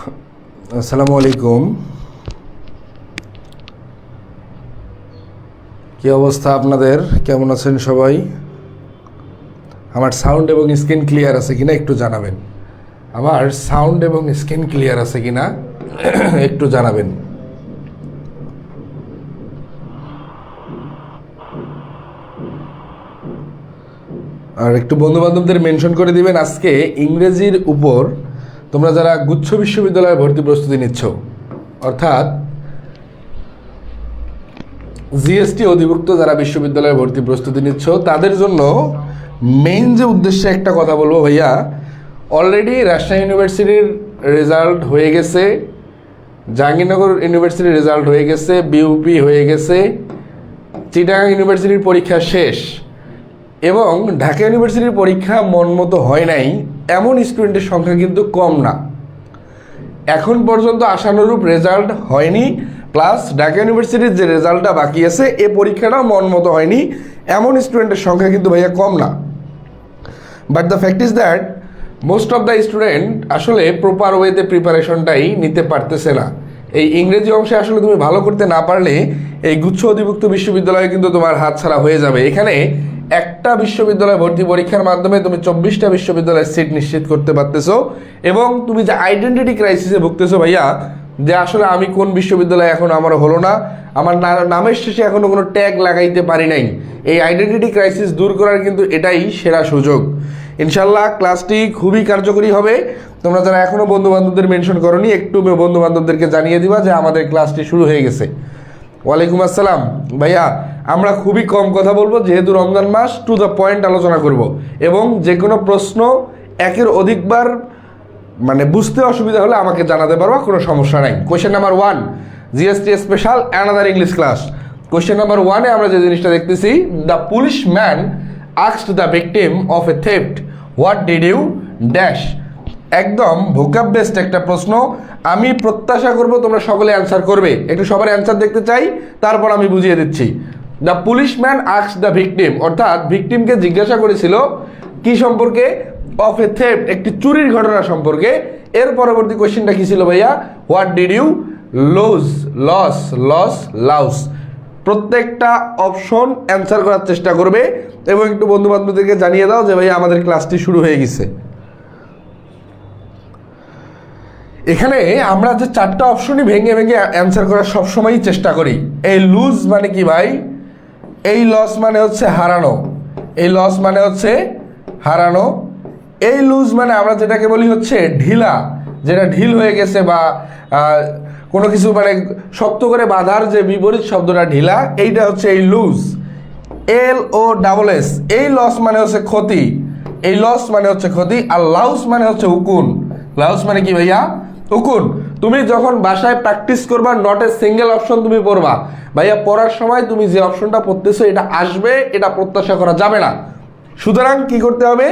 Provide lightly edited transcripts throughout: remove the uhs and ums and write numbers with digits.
আসসালামু আলাইকুম। কি অবস্থা আপনাদের? কেমন আছেন সবাই? আমার সাউন্ড এবং স্ক্রিন ক্লিয়ার আছে কিনা একটু জানাবেন। আমার সাউন্ড এবং স্ক্রিন ক্লিয়ার আছে কিনা একটু জানাবেন। আর একটু বন্ধুবান্ধবদের মেনশন করে দিবেন। আজকে ইংরেজির উপর তোমরা যারা গুচ্ছ বিশ্ববিদ্যালয়ে ভর্তি প্রস্তুতি নিচ্ছ, অর্থাৎ জিএসটি অধিভুক্ত যারা বিশ্ববিদ্যালয়ে ভর্তি প্রস্তুতি নিচ্ছ, তাদের জন্য মেইন যে উদ্দেশ্যে একটা কথা বলবো ভাইয়া, অলরেডি রাজশাহী ইউনিভার্সিটির রেজাল্ট হয়ে গেছে, জাহাঙ্গীরনগর ইউনিভার্সিটির রেজাল্ট হয়ে গেছে, বিউপি হয়ে গেছে, চিটাগাং ইউনিভার্সিটির পরীক্ষা শেষ এবং ঢাকা ইউনিভার্সিটির পরীক্ষা মন মতো হয় নাই এমন স্টুডেন্টের সংখ্যা কিন্তু কম না। এখন পর্যন্ত আশানুরূপ রেজাল্ট হয়নি, প্লাস ঢাকা ইউনিভার্সিটির যে রেজাল্টটা বাকি আছে এ পরীক্ষাটাও মন মতো হয়নি এমন স্টুডেন্টের সংখ্যা কিন্তু ভাইয়া কম না। But the fact is that most of the student আসলে প্রপার ওয়েতে প্রিপারেশনটাই নিতে পারতেছে না। এই ইংরেজি অংশে আসলে তুমি ভালো করতে না পারলে এই গুচ্ছ অধিভুক্ত বিশ্ববিদ্যালয়ে কিন্তু তোমার হাতছাড়া হয়ে যাবে। এখানে একটা বিশ্ববিদ্যালয় ভর্তি পরীক্ষার মাধ্যমে তুমি 24টা বিশ্ববিদ্যালয়ের সিট নিশ্চিত করতে পারতেছো এবং তুমি যে আইডেন্টিটি ক্রাইসিসে ভুগতেছো ভাইয়া, যে আসলে আমি কোন বিশ্ববিদ্যালয়ে এখন আমার হলো না, আমার নামের শেষে এখনো কোনো ট্যাগ লাগাইতে পারি নাই, এই আইডেন্টিটি ক্রাইসিস দূর করার কিন্তু এটাই সেরা সুযোগ। ইনশাল্লাহ ক্লাসটি খুবই কার্যকরী হবে। তোমরা যারা এখনও বন্ধুবান্ধবদের মেনশন করোনি, একটু বন্ধুবান্ধবদেরকে জানিয়ে দিবা যে আমাদের ক্লাসটি শুরু হয়ে গেছে। ওয়ালাইকুম আসসালাম ভাইয়া। আমরা খুবই কম কথা বলবো, যেহেতু রমজান মাস, টু দ্য পয়েন্ট আলোচনা করব এবং যে কোনো প্রশ্ন একের অধিকবার বুঝতে অসুবিধা হলে আমাকে জানাতে পারবা, কোনো সমস্যা নাই। Question number 1, GST special another English class. Question number 1-এ আমরা যে জিনিসটা দেখতেছি, the policeman asked the victim of a theft what did you dash. একদম ভোকাব বেসড একটা প্রশ্ন। আমি প্রত্যাশা করব তোমরা সকলে অ্যান্সার করবে। একটু সবার অ্যান্সার দেখতে চাই, তারপর আমি বুঝিয়ে দিচ্ছি। The policeman asked the victim, অর্থাৎ ভিকটিমকে জিজ্ঞাসা করেছিল কি সম্পর্কে? অফ এ থেফট, একটি চুরির ঘটনা সম্পর্কে। এর পরবর্তী কোয়েশ্চেনটা কি ছিল ভাইয়া? What did you lose loose. প্রত্যেকটা অপশন অ্যান্সার করার চেষ্টা করবে এবং একটু বন্ধু বান্ধবদেরকে জানিয়ে দাও যে ভাইয়া আমাদের ক্লাসটি শুরু হয়ে গেছে। এখানে আমরা যে 4টা অপশনই ভেঙে ভেঙে অ্যান্সার করার সবসময়ই চেষ্টা করি। এই লুজ মানে কি ভাই? এই লস মানে হচ্ছে হারানো, এই লস মানে হচ্ছে হারানো। এই লুজ মানে আমরা যেটাকে বলি হচ্ছে ঢিলা, যেটা ঢিল হয়ে গেছে বা কোনো কিছু শক্ত করে বাঁধার যে বিপরীত শব্দটা ঢিলা, এইটা হচ্ছে এই লুজ। LOSS, এই লস মানে হচ্ছে ক্ষতি, এই লস মানে হচ্ছে ক্ষতি। আর লাউস মানে হচ্ছে উকুন। লাউস মানে কি ভাইয়া? উকুন। তুমি যখন বাসায় প্র্যাকটিস করবা, নট এ সিঙ্গেল অপশন তুমি পড়বা ভাইয়া, পড়ার সময় তুমি যে অপশনটা পড়তেছো এটা আসবে, এটা প্রত্যাশা করা যাবে না। সুতরাং কি করতে হবে?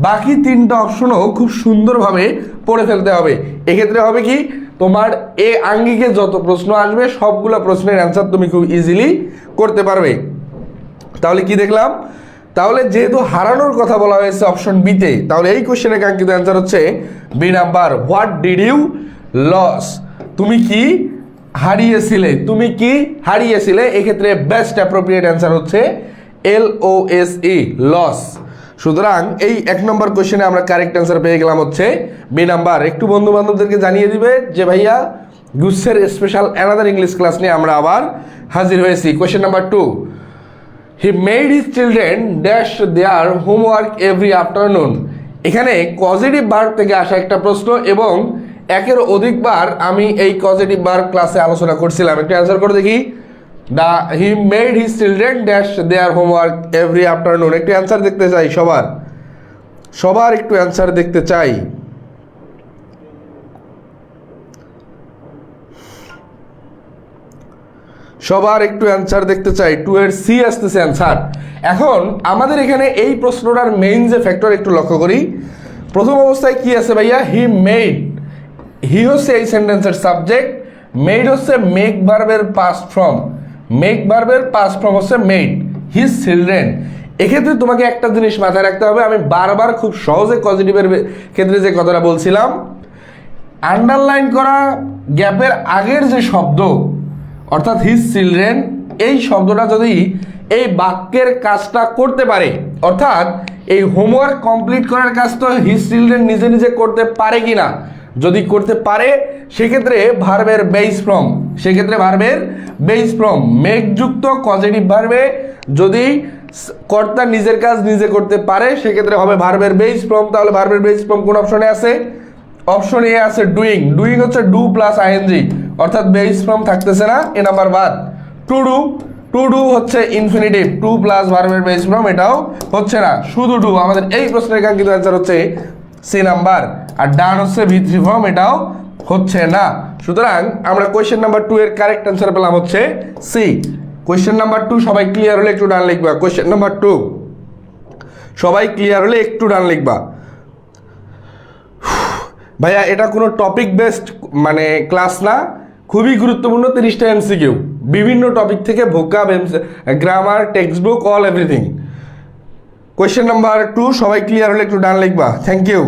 বাকি 3টা অপশনও খুব সুন্দরভাবে পড়ে ফেলতে হবে। এক্ষেত্রে হবে কি, তোমার এ আঙ্গিকে যত প্রশ্ন আসবে সবগুলো প্রশ্নের অ্যান্সার তুমি খুব ইজিলি করতে পারবে। তাহলে কি দেখলাম? তাহলে যেহেতু হারানোর কথা বলা হয়েছে অপশন বিতে, তাহলে এই কোশ্চেনের কাঙ্ক্ষিত অ্যান্সার হচ্ছে B number, what did you lose. তুমি কি হারিয়েছিলে? তুমি কি হারিয়েছিলে? এক্ষেত্রে বেস্ট অ্যাপ্রোপ্রিয়েট অ্যান্সার হচ্ছে LOSE, লস। সুতরাং এই 1 নম্বর কোশ্চেনে আমরা কারেক্ট অ্যান্সার পেয়ে গেলাম হচ্ছে বি নাম্বার। একটু বন্ধু বান্ধবদেরকে জানিয়ে দিবে যে ভাইয়া গুচ্ছের স্পেশাল অ্যানাদার ইংলিশ ক্লাস নিয়ে আমরা আবার হাজির হয়েছি। Question number 2, he made his children dash their homework every afternoon. এখানে পজিটিভ ভার্ব থেকে আসা একটা প্রশ্ন এবং একের অধিকবার আমি এই পজিটিভ ভার্ব ক্লাসে আলোচনা করছিলাম। একটু অ্যান্সার করে দেখি। He made his children dash their homework every afternoon. একটু অ্যান্সার দেখতে চাই, সবার একটু অ্যান্সার দেখতে চাই। সবার একটু অ্যান্সার দেখতে চাই। 2 এর সি আসতেছে অ্যান্সার। এখন আমাদের এখানে এই প্রশ্নটার মেইন যে ফ্যাক্টর একটু লক্ষ্য করি। প্রথম অবস্থায় কি আছে ভাইয়া? He made. হি হচ্ছে এই সেন্টেন্সের সাবজেক্ট, মেড হচ্ছে মেক ভার্বের পাস্ট ফর্ম, মেক ভার্বের পাস্ট ফর্ম হচ্ছে মেড। His children. এক্ষেত্রে তোমাকে একটা জিনিস মাথায় রাখতে হবে, আমি বারবার খুব সহজে পজিটিভের ক্ষেত্রে যে কথাটা বলছিলাম, আন্ডারলাইন করা গ্যাপের আগের যে শব্দ অর্থাৎ হিজ চিলড্রেন, এই শব্দটা যদি এই বাক্যের কাজটা করতে পারে, অর্থাৎ এই হোমওয়ার্ক কমপ্লিট করার কাজ তো হিজ চিলড্রেন নিজে নিজে করতে পারে কি না, যদি করতে পারে সেক্ষেত্রে ভার্বের বেস ফর্ম, সেক্ষেত্রে ভার্বের বেস ফর্ম মেঘযুক্ত পজিটিভ ভার্বে যদি কর্তা নিজের কাজ নিজে করতে পারে সেক্ষেত্রে হবে ভার্বের বেস ফর্ম। তাহলে ভার্বের বেস ফর্ম কোন অপশনে আছে? অপশন এ আছে ডুইং। ডুইং হচ্ছে ডু প্লাস আইএনজি, অর্থাৎ বেস ফর্ম থাকতেছে না, এ নাম্বার বাদ। টু ডু, টু ডু হচ্ছে ইনফিনিটিভ, টু প্লাস ভার্বের বেস ফর্ম, এটাও হচ্ছে না, শুধু ডু। আমাদের এই প্রশ্নের কাঙ্ক্ষিত অ্যান্সার হচ্ছে সি নাম্বার। আর ডান হচ্ছে V3 ফর্ম, এটাও হচ্ছে না। সুতরাং আমরা কোয়েশ্চেন নাম্বার 2 এর কারেক্ট অ্যান্সার পেলাম হচ্ছে সি। কোয়েশ্চেন নাম্বার 2 সবাই ক্লিয়ার হলে একটু ডান লিখবা। কোয়েশ্চেন নাম্বার 2 সবাই ক্লিয়ার হলে একটু ডান লিখবা। ভাইয়া এটা কোনো টপিক বেসড মানে ক্লাস না, খুবই গুরুত্বপূর্ণ 30টা এমসিকিউ, বিভিন্ন টপিক থেকে ভোকাব, grammar, text book, all everything. Question number 2 সবাই ক্লিয়ার হলে একটু ডান লিখবা, থ্যাংক ইউ।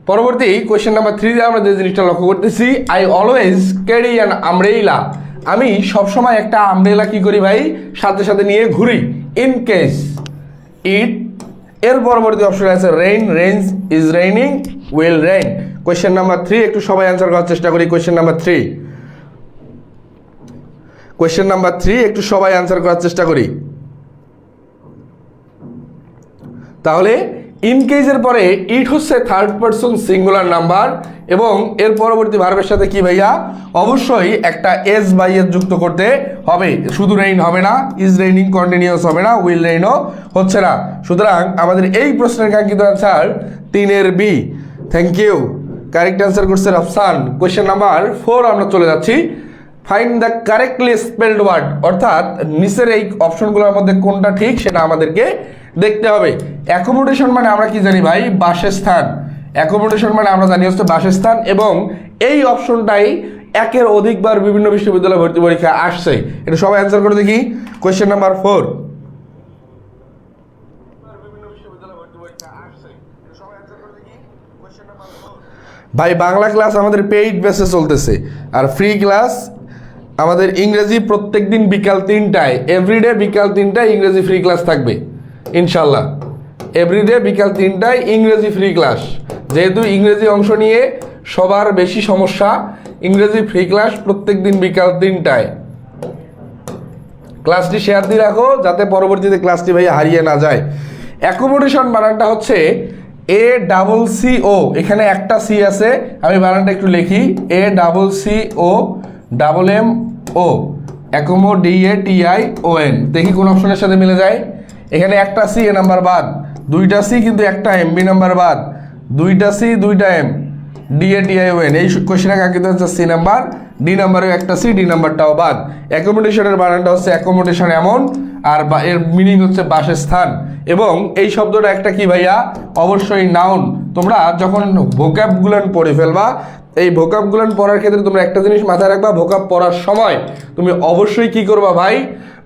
পরবর্তী কোয়েশ্চেন নাম্বার 3 দিয়ে আমরা যে জিনিসটা লক্ষ্য করতেছি, I always carry an umbrella. আমি সবসময় একটা আমব্রেলা কি করি ভাই, সাথে সাথে নিয়ে ঘুরি। ইন কেস ইট, এর পরবর্তী অপশন আছে rain, rains, is raining, will rain. Question number 3 একটু সবাই অ্যান্সার করার চেষ্টা করি। কোয়েশ্চেন নাম্বার 3, কোয়েশ্চেন নাম্বার 3 একটু সবাই অ্যান্সার করার চেষ্টা করি। তাহলে ইন কেসের পরে ইট হচ্ছে থার্ড পারসন সিঙ্গুলার নাম্বার এবং এর পরবর্তী ভার্বের সাথে কি ভাইয়া, অবশ্যই একটা এস বাই এস যুক্ত করতে হবে। শুধু রেইন হবে না, ইজ রেইনিং কন্টিনিউয়াস হবে না, উইল রেইনও হচ্ছে না। সুতরাং আমাদের এই প্রশ্নের কাঙ্ক্ষিত অ্যান্সার 3 এর B. Thank you. Correct answer করছে রাফসান। কোয়েশ্চেন নাম্বার 4 আমরা চলে যাচ্ছি। Find the correctly spelled word, অর্থাৎ নিচের এই অপশনগুলোর মধ্যে কোনটা ঠিক সেটা আমাদেরকে দেখতে হবে। অ্যাকোমোডেশন মানে আমরা কি জানি ভাই, বাসস্থান। অ্যাকোমোডেশন মানে আমরা জানি হচ্ছে বাসস্থান, এবং এই অপশনটাই একের অধিকবার বিভিন্ন বিশ্ববিদ্যালয় ভর্তি পরীক্ষায় আসছে। এটা সবাই অ্যান্সার করে দেখি। কোয়েশ্চেন নাম্বার 4, ভাই বাংলা ক্লাস আমাদের পেইড বেসে চলতেছে, আর ফ্রি ক্লাস আমাদের ইংরেজি প্রত্যেক দিন বিকাল 3টায়, এভরিডে বিকাল 3টায় ইংরেজি ফ্রি ক্লাস থাকবে ইনশাল্লাহ। এভরিডে বিকাল 3টায় ইংরেজি ফ্রি ক্লাস। যেহেতু ইংরেজি অংশ নিয়ে সবার বেশি সমস্যা, ইংরেজি ফ্রি ক্লাস প্রত্যেক দিন বিকাল 3টায়। ক্লাসটি শেয়ার দিয়ে রাখো যাতে পরবর্তীতে ক্লাসটি ভাই হারিয়ে না যায়। অ্যাকোমোডেশন বানানটা হচ্ছে ACCO, এখানে একটা সি আছে, আমি বানানটা একটু লিখি, ACCO অ্যাকোমোডেটিআইওএন। দেখি কোন অপশনের সাথে মিলে যায়। এখানে একটা সি, এ নাম্বার বাদ, দুইটা সি কিন্তু একটা এম, বি নাম্বার বাদ, দুইটা সি দুইটা এম, DATION। এই কোশ্চেনে কাঙ্ক্ষিত হচ্ছে সি নাম্বার, ডি নাম্বারেও একটা সি, ডি নাম্বারটাও বাদ। অ্যাকোমোডেশনের বানানটা হচ্ছে অ্যাকোমোডেশন এমন, আর এর মিনিং হচ্ছে বাসস্থান। এবং এই শব্দটা একটা কি ভাইয়া, অবশ্যই নাউন। তোমরা যখন ভোকাবগুলান পড়ে ফেলবা, এই ভোকাবগুলান পড়ার ক্ষেত্রে তোমরা একটা জিনিস মাথায় রাখবা, ভোকাব পড়ার সময় তুমি অবশ্যই কি করবা ভাই,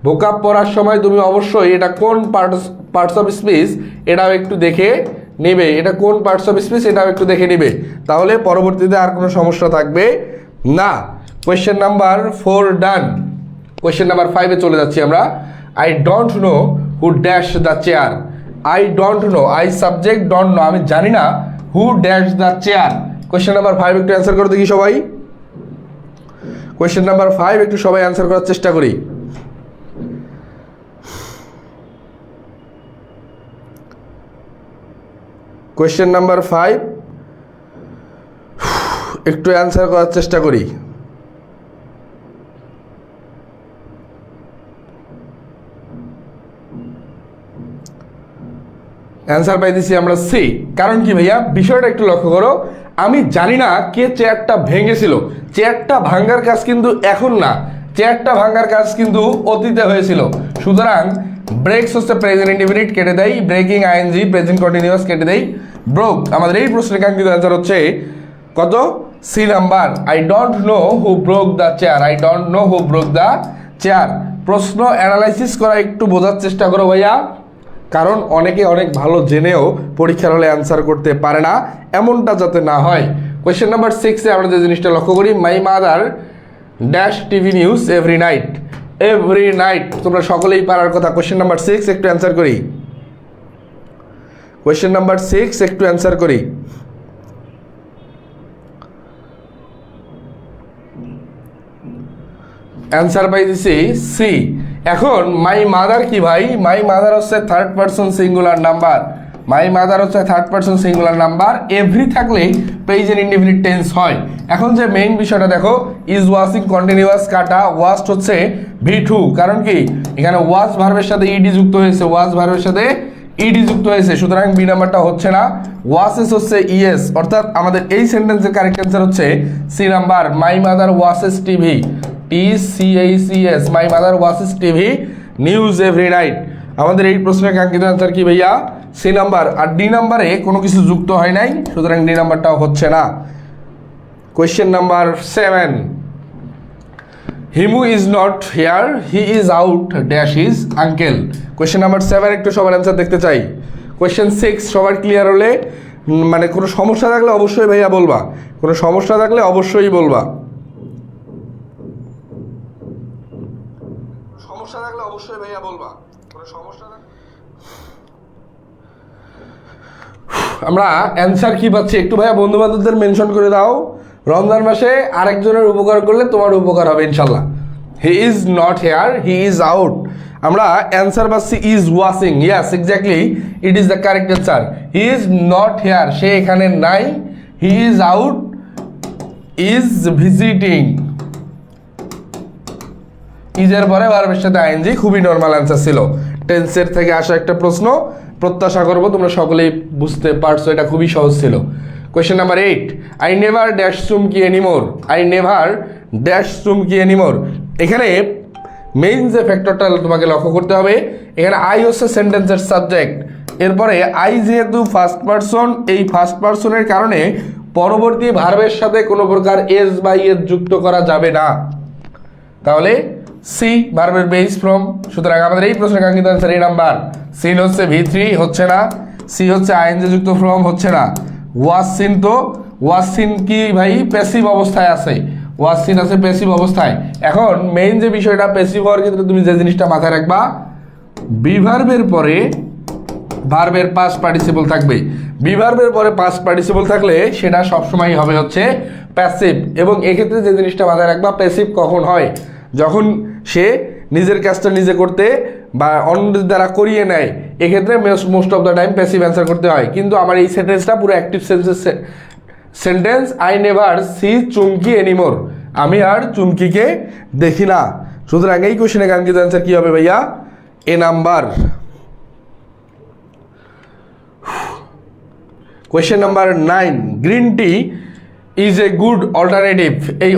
ভোকাব পড়ার সময় তুমি অবশ্যই এটা কোন পার্টস অফ স্পিচ এটাও একটু দেখে নেবে, এটা কোন পার্টস অফ স্পিচ এটাও একটু দেখে নেবে, তাহলে পরবর্তীতে আর কোনো সমস্যা থাকবে না। কোয়েশ্চেন নাম্বার 4 ডান। কোয়েশ্চেন নাম্বার 5 এ চলে যাচ্ছি আমরা। I don't know who dash the chair. I don't no, I subject, don't know আমি জানি না, who dash the chair. Question number 5 একটু অ্যান্সার করে দেখি সবাই। কোয়েশ্চেন নাম্বার 5 একটু সবাই অ্যান্সার করার চেষ্টা করি। কোয়েশ্চেন নাম্বার 5 একটু অ্যান্সার করার চেষ্টা করি। অ্যান্সার পাইতেছি আমরা সি। কারণ কি ভাইয়া, বিষয়টা একটু লক্ষ্য করো, আমি জানি না কে চেয়ারটা ভেঙেছিল। চেয়ারটা ভাঙার কাজ কিন্তু এখন না, চেয়ারটা ভাঙার কাজ কিন্তু অতীতে হয়েছিল। সুতরাং ব্রেকস হচ্ছে প্রেজেন্ট ইনডিফিনিট, কেটে দেয়। ব্রেকিং আইএনজি, প্রেজেন্ট কন্টিনিউয়াস, কেটে দেয়। ব্রোক, আমাদের এই প্রশ্নের কাঙ্ক্ষিত অ্যান্সার হচ্ছে কত, C number. I don't know who broke the chair. I don't know who broke the chair. প্রশ্ন অ্যানালাইসিস করা একটু বোঝার চেষ্টা করো ভাইয়া, কারণ অনেকে অনেক ভালো জেনেও পরীক্ষার হলে অ্যান্সার করতে পারে না, এমনটা যাতে না হয়। কোয়েশ্চেন নাম্বার 6 এ আমরা যে জিনিসটা লক্ষ্য করি, my mother dash TV news every night. Every night তোমরা সকলেই পারার কথা। কোয়েশ্চেন নাম্বার 6 একটু অ্যান্সার করি। কোয়েশ্চেন নাম্বার 6 একটু অ্যান্সার করি। অ্যান্সার পাই দিছি সি। এখন মাই মাদার কি ভাই? মাই মাদার হচ্ছে third person singular number. My mother হচ্ছে third person singular number. Every থাকলেই প্রেজেন্ট ইনডেফিনিট টেন্স হয়। এখন যে মেইন বিষয়টা দেখো, ইজ ওয়াচিং কন্টিনিউয়াস কাটা, ওয়াচড হচ্ছে V2। কারণ কি এখানে ওয়াচ ভার্বের সাথে ইডি যুক্ত হয়েছে, ওয়াচ ভার্বের সাথে ইডি যুক্ত হয়েছে, সুতরাং বি নাম্বারটা হচ্ছে না। ওয়াচেস হচ্ছে ইএস, অর্থাৎ আমাদের এই সেন্টেন্সের কারেক্ট অ্যান্সার হচ্ছে C number, my mother watches TV, TCACS, my mother watches TV news every night. আমাদের এই প্রশ্নের কাঙ্ক্ষিত অ্যান্সার কি ভাইয়া? C number. আর ডি নাম্বারে কোনো কিছু যুক্ত হয় নাই, সুতরাং ডি নাম্বারটাও হচ্ছে না। Question number 7, Himu is not here, he is out dash is uncle. Question number 7 একটু সবার অ্যান্সার দেখতে চাই। কোয়েশ্চেন 6 সবার ক্লিয়ার হলে, মানে কোনো সমস্যা থাকলে অবশ্যই ভাইয়া বলবা, কোনো সমস্যা থাকলে অবশ্যই বলবা, সমস্যা থাকলে অবশ্যই ভাইয়া বলবা, কোনো সমস্যা থাকলে। আমরা অ্যান্সার কি পাচ্ছি একটু ভাইয়া বন্ধু বান্ধবদের মেনশন করে দাও। রমজান মাসে আরেকজনের উপকার করলে তোমার উপকার হবে ইনশাল্লাহ। He is not here, he is out. আমরা অ্যান্সার পাচ্ছি is watching. Yes exactly, it is the correct answer. He is not here, সে এখানে নাই। He is out, is visiting. ইজের পরে ভার্বের সাথে আইএনজি, খুবই নর্মাল অ্যান্সার ছিল। টেন্সের থেকে আসা একটা প্রশ্ন, প্রত্যাশা করবো তোমরা সকলেই বুঝতে পারছো, এটা খুবই সহজ ছিল। Question number 8, I never dash Chumki anymore, I never dash Chumki anymore. এখানে মেইন যে ফ্যাক্টরটা তোমাকে লক্ষ্য করতে হবে, এখানে আই হচ্ছে সেন্টেন্সের সাবজেক্ট। এরপরে আই যেহেতু ফার্স্ট পারসন, এই ফার্স্ট পারসনের কারণে পরবর্তী ভার্বের সাথে কোনো প্রকার এস বা ইএস যুক্ত করা যাবে না। তাহলে সি ভার্বের বেস ফ্রম। সুতরাং আমাদের এই প্রশ্নের কাঙ্ক্ষিত অ্যান্সার এই নাম্বার। সিন হচ্ছে V3 হচ্ছে না, সি হচ্ছে আইএনজি যুক্ত ফ্রম হচ্ছে না। ওয়াজ সিন, তো ওয়াজ সিন কি ভাই প্যাসিভ অবস্থায় আছে, ওয়াজ সিন আছে প্যাসিভ অবস্থায়। এখন মেইন যে বিষয়টা, প্যাসিভ হওয়ার ক্ষেত্রে তুমি যে জিনিসটা মাথায় রাখবা, বি ভার্বের পরে ভার্বের পাস্ট পার্টিসিপল থাকবে। বি ভার্বের পরে পাস্ট পার্টিসিপল থাকলে সেটা সবসময় হবে হচ্ছে প্যাসিভ। এবং এক্ষেত্রে যে জিনিসটা মাথায় রাখবা, প্যাসিভ কখন হয়? যখন সে নিজের কাজটা নিজে করতে বা অন্যদের দ্বারা করিয়ে নেয়, এক্ষেত্রে most of the time passive answer করতে হয়। কিন্তু আমার এই সেন্টেন্সটা পুরো active sentence. I never see Chumki anymore, আমি আর চুমকিকে দেখি না। সুতরাং এই কোশ্চেনের কাঙ্ক্ষিত অ্যান্সার কি হবে ভাইয়া? A number. Question number 9, green tea is a good alternative. এই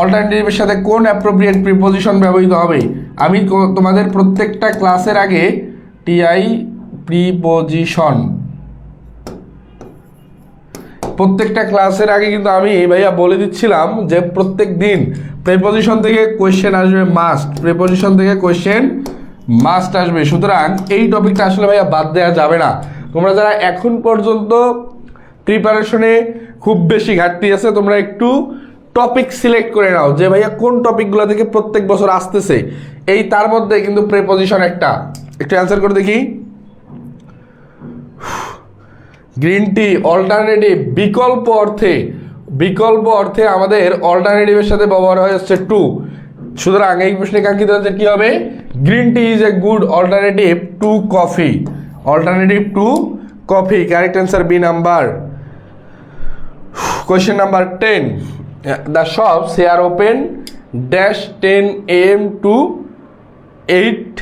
অল্টারনেটিভের সাথে কোন অ্যাপ্রোপ্রিয়েট প্রিপোজিশন ব্যবহৃত হবে? আমি তোমাদের প্রত্যেকটা ক্লাসের আগে টিআই প্রিপোজিশন, প্রত্যেকটা ক্লাসের আগে কিন্তু আমি ভাইয়া বলে দিচ্ছিলাম যে প্রত্যেক দিন প্রিপোজিশন থেকে কোয়েশ্চেন আসবে মাস্ট, প্রিপোজিশন থেকে কোয়েশ্চেন মাস্ট আসবে। সুতরাং এই টপিকটা আসলে ভাইয়া বাদ দেওয়া যাবে না। তোমরা যারা এখন পর্যন্ত প্রিপারেশনে খুব বেশি ঘাটতি আছে, তোমরা একটু টপিক সিলেক্ট করে নাও যে ভাইয়া কোন টপিকগুলো থেকে প্রত্যেক বছর আসতেছে। এই তার মধ্যে কিন্তু প্রিপোজিশন একটা, একটু অ্যান্সার করে দেখি। গ্রিন টি অল্টারনেটিভ, বিকল্প অর্থে আমাদের অল্টারনেটিভের সাথে ব্যবহার হচ্ছে টু। সুতরাং এই প্রশ্নে কাঙ্ক্ষিত হচ্ছে কি হবে? Green tea is a good alternative to coffee, alternative to coffee. Correct answer B number. Question number 10, the shops here open dash 10 AM to 8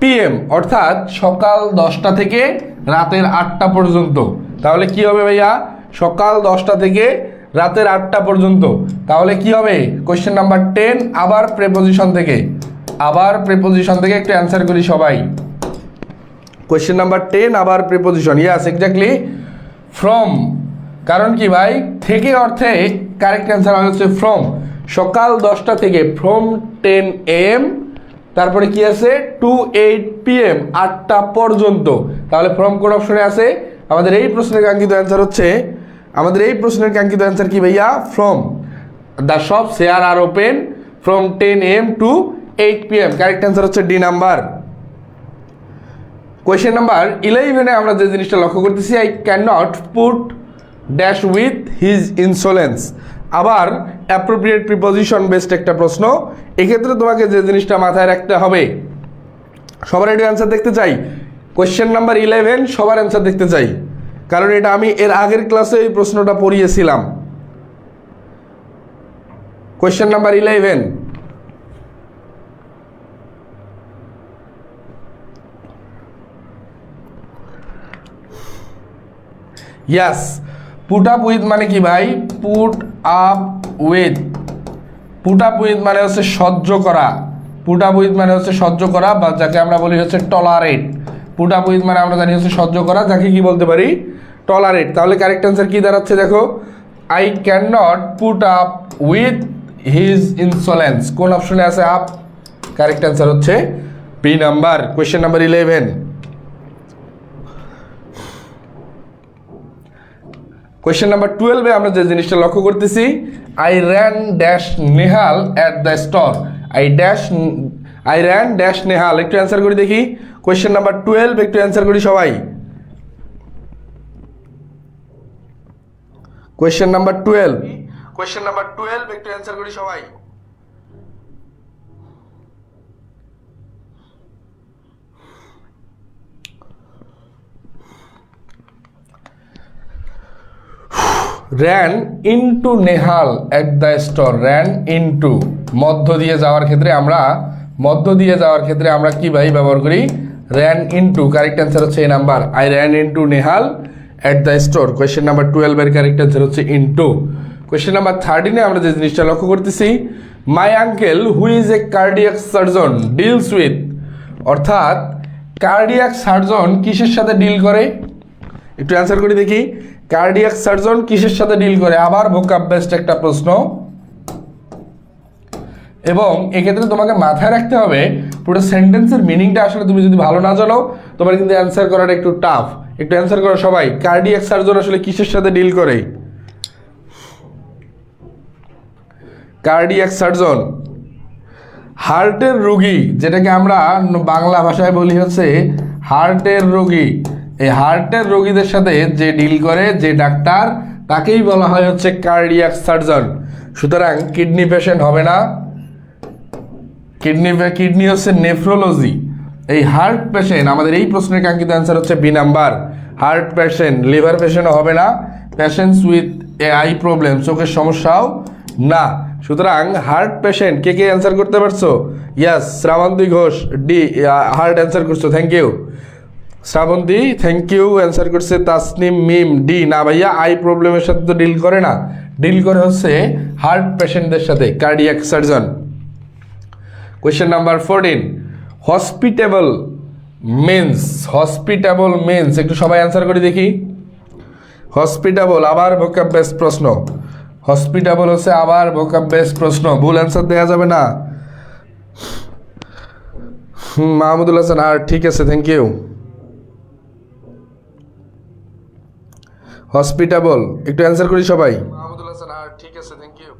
PM, অর্থাৎ সকাল 10টা থেকে রাতের 8টা পর্যন্ত। তাহলে কি হবে ভাইয়া? সকাল 10টা থেকে রাতের 8টা পর্যন্ত। তাহলে কি হবে? কোয়েশ্চেন নাম্বার 10 আবার প্রিপোজিশন থেকে, একটু অ্যান্সার করি সবাই। কোয়েশ্চেন নাম্বার 10 আবার প্রিপোজিশন, ইয়াস এক্স্যাক্টলি ফ্রম। কারণ কি ভাই? থেকে অর্থে কারেক্ট অ্যান্সার হচ্ছে ফ্রম। সকাল 10টা থেকে, ফ্রম 10 AM, তারপরে কি আছে? টু 8 PM, 8টা পর্যন্ত। তাহলে ফ্রম কোন অপশনে আছে? আমাদের এই প্রশ্নের কাঙ্ক্ষিত অ্যান্সার হচ্ছে আমাদের এই প্রশ্নের কাঙ্ক্ষিত অ্যান্সার কি ভাইয়া? From the shop share are open from 10 AM to 8 PM। Correct answer হচ্ছে ডি নাম্বার। কোয়েশ্চেন নাম্বার 11-এ আমরা যে জিনিসটা লক্ষ্য করতেছি, I can not put dash with his insolence. আবার অ্যাপ্রোপ্রিয়েট প্রিপোজিশন বেসড একটা প্রশ্ন। এক্ষেত্রে তোমাকে যে জিনিসটা মাথায় রাখতে হবে, সবার একটু অ্যান্সার দেখতে চাই। কোয়েশ্চেন নাম্বার 11 সবার অ্যান্সার দেখতে চাই, কারণ এটা আমি এর আগের ক্লাসে এই প্রশ্নটা পড়িয়েছিলাম। Question number 11, yes. Put up with মানে কি ভাই? Put up with, put up with মানে হচ্ছে সহ্য করা। পুট আপ উইথ মানে হচ্ছে সহ্য করা, বা যাকে আমরা বলি হচ্ছে টলারেট। পুট আপ উইথ মানে আমরা জানি হচ্ছে সহ্য করা, যাকে কি বলতে পারি? টলারেট। তাহলে কারেক্ট অ্যান্সার কি দাঁড়াচ্ছে দেখো, I can not put up with his insolence. কোন অপশনে আছে আপ? কারেক্ট অ্যান্সার হচ্ছে B number. Question number 11, question number 12-এ আমরা যে জিনিসটা লক্ষ্য করতেছি, I ran dash Nehal at the store. I ran dash Nehal. একটু অ্যান্সার করি দেখি। কোয়েশ্চেন নাম্বার 12 একটু অ্যান্সার করি সবাই। কোয়েশ্চেন নাম্বার 12, কোয়েশ্চেন নাম্বার 12 একটু অ্যান্সার করি সবাই। Ran into Nehal at the store. Ran into, মধ্য দিয়ে যাওয়ার ক্ষেত্রে আমরা কি ভাই ব্যবহার করি? Ran into. কারেক্ট অ্যান্সার হচ্ছে এই নাম্বার, I ran into Nehal at the store. Question number 12-এর কারেক্ট অ্যান্সার হচ্ছে ইনটু। কোয়েশ্চেন নাম্বার 13-এ আমরা যে জিনিসটা লক্ষ্য করতেছি, my uncle who is a cardiac surgeon deals with. অর্থাৎ কার্ডিয়াক সার্জন কিসের সাথে ডিল করে? একটু অ্যান্সার করি দেখি। কার্ডিয়াক সার্জন কিসের সাথে ডিল করে? আবার ভোকাব বেসড একটা প্রশ্ন, এবং এক্ষেত্রে তোমাকে মাথায় রাখতে হবে পুরো সেন্টেন্সের মিনিংটা আসলে তুমি যদি ভালো না জানো, তোমার কিন্তু অ্যান্সার করাটা একটু টাফ। একটু অ্যান্সার করো সবাই, কার্ডিয়াক সার্জন আসলে কিসের সাথে ডিল করে? কার্ডিয়াক সার্জন হার্টের রোগী, যেটাকে আমরা বাংলা ভাষায় বলি হচ্ছে হার্টের রোগী। এই হার্টের রোগীদের সাথে যে ডিল করে, যে ডাক্তার, তাকেই বলা হয় হচ্ছে কার্ডিয়াক সার্জন। সুতরাং কিডনি পেশেন্ট হবে না, কিডনি হচ্ছে নেফ্রোলজি। এই হার্ট পেশেন্ট, আমাদের এই প্রশ্নের কাঙ্ক্ষিত অ্যান্সার হচ্ছে B number, heart patient. Liver পেশেন্টও হবে না, patients with a eye problem, চোখের সমস্যাও না। সুতরাং হার্ট পেশেন্ট কে অ্যান্সার করতে পারছো? Yes, Srabanti Ghosh D heart answer করছো, thank you. Srabanti thank you answer করছে। তাসনিম মিম ডি। না ভাইয়া, আই প্রবলেমের সাথে তো ডিল করে না, ডিল করে হচ্ছে হার্ট পেশেন্টদের সাথে, cardiac surgeon. Question number 14, hospitable means, একটু সবাই অ্যান্সার করে দেখি। হসপিটেবল আবার ভোকাব বেস প্রশ্ন, হসপিটেবল হচ্ছে আবার ভোকাব বেস প্রশ্ন, ভুল অ্যান্সার দেওয়া যাবে না। মাহমুদুল হাসান আর, ঠিক আছে, থ্যাংক ইউ। হসপিটেবল একটু অ্যান্সার করি সবাই। মাহমুদুল হাসান আর, ঠিক আছে, থ্যাংক ইউ।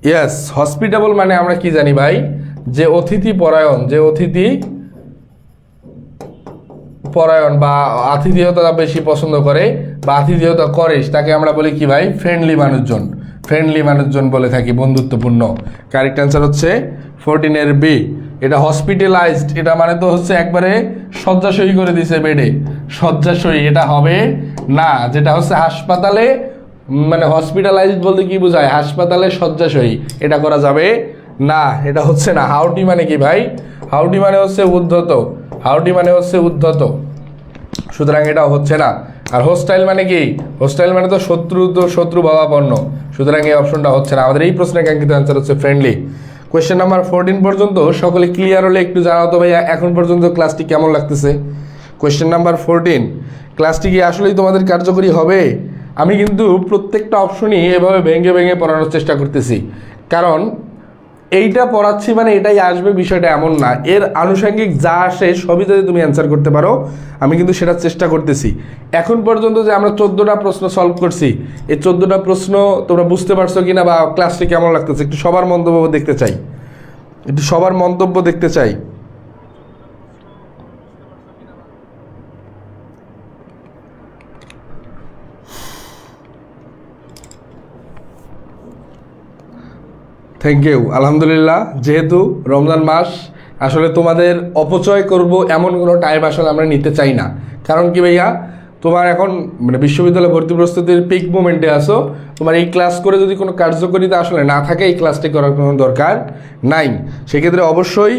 ইয়েস, হসপিটেবল মানে আমরা কি জানি ভাই? যে অতিথি পরায়ণ বা আতিথেয়তা বেশি পছন্দ করে বা আতিথেয়তা করে, তাকে আমরা বলি কি ভাই? ফ্রেন্ডলি মানুষজন বলে থাকি, বন্ধুত্বপূর্ণ। কারেক্ট অ্যান্সার হচ্ছে 14-এর বি। এটা হসপিটালাইজড, এটা মানে তো হচ্ছে একবারে শয্যাশয়ী করে দিছে বেডে, শয্যাশয়ী, এটা হবে না। যেটা হচ্ছে হাসপাতালে, মানে হসপিটালাইজড বলতে কি বোঝায়? হাসপাতালে শয্যাশয়ী, এটা করা যাবে না, এটা হচ্ছে না। হাউটি মানে কি ভাই? হাউটি মানে হচ্ছে উদ্ধত, সুতরাং এটাও হচ্ছে না। আর হোস্টাইল মানে কি? হোস্টাইল মানে তো শত্রু ভাবাপন্ন, সুতরাং এই অপশনটা হচ্ছে না। আমাদের এই প্রশ্নের কাঙ্ক্ষিত অ্যান্সার হচ্ছে ফ্রেন্ডলি। কোয়েশ্চেন নাম্বার 14 পর্যন্ত সকলে ক্লিয়ার হলে একটু জানাও তো ভাইয়া, এখন পর্যন্ত ক্লাসটি কেমন লাগতেছে? কোয়েশ্চেন নাম্বার 14, ক্লাসটি কি আসলেই তোমাদের কার্যকরী হবে? আমি কিন্তু প্রত্যেকটা অপশনই এভাবে ভেঙে পড়ানোর চেষ্টা করতেছি, কারণ এইটা পড়াচ্ছি মানে এটাই আসবে, বিষয়টা এমন না। এর আনুষঙ্গিক যা আসে সবই যদি তুমি অ্যান্সার করতে পারো, আমি কিন্তু সেটার চেষ্টা করতেছি। এখন পর্যন্ত যে আমরা 14টা প্রশ্ন সলভ করছি, এই 14টা প্রশ্ন তোমরা বুঝতে পারছো কিনা বা ক্লাসটি কেমন লাগতেছে, একটু সবার মন্তব্য দেখতে চাই, একটু সবার মন্তব্য দেখতে চাই। Thank you. আলহামদুলিল্লাহ, যেহেতু রমজান মাস, আসলে তোমাদের অপচয় করব এমন কোনো টাইম আসলে আমরা নিতে চাই না। কারণ কি ভাইয়া, তোমার এখন মানে বিশ্ববিদ্যালয় ভর্তি প্রস্তুতির পিক মোমেন্টে আসো, তোমার এই ক্লাস করে যদি কোনো কার্যকরিতা আসলে না থাকে, এই ক্লাসটি করার কোনো দরকার নাই। সেক্ষেত্রে অবশ্যই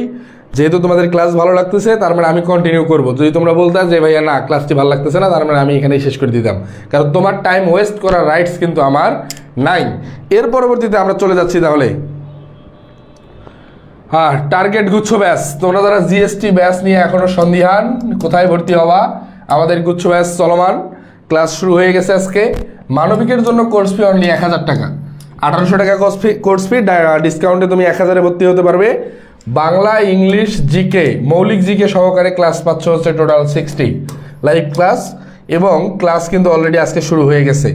যেহেতু তোমাদের ক্লাস ভালো লাগতেছে, তার মানে আমি কন্টিনিউ করব। যদি তোমরা বলতে যে ভাইয়া না ক্লাসটি ভালো লাগতেছে না, তার মানে আমি এখানেই শেষ করে দিতাম, কারণ তোমার টাইম ওয়েস্ট করার রাইটস কিন্তু আমার নাই। এর পরবর্তীতে আমরা চলে যাচ্ছি তাহলে, হ্যাঁ, টার্গেট গুচ্ছ ব্যাচ। তোমরা যারা জিএসটি ব্যাচ নিয়ে এখনো সন্দিহান কোথায় ভর্তি হওয়া, আমাদের গুচ্ছ ব্যাচ চলমান, ক্লাস শুরু হয়ে গেছে আজকে। মানবিকের জন্য কোর্স ফি অনলি 1000 টাকা, 1800 টাকা কোর্স ফি, ডিসকাউন্টে তুমি 1000-এ ভর্তি হতে পারবে। বাংলা, ইংলিশ, জিকে, মৌলিক জিকে সহকারে ক্লাস পাচ্ছ হচ্ছে টোটাল 60 লাইভ ক্লাস, এবং ক্লাস কিন্তু অলরেডি আজকে শুরু হয়ে গেছে।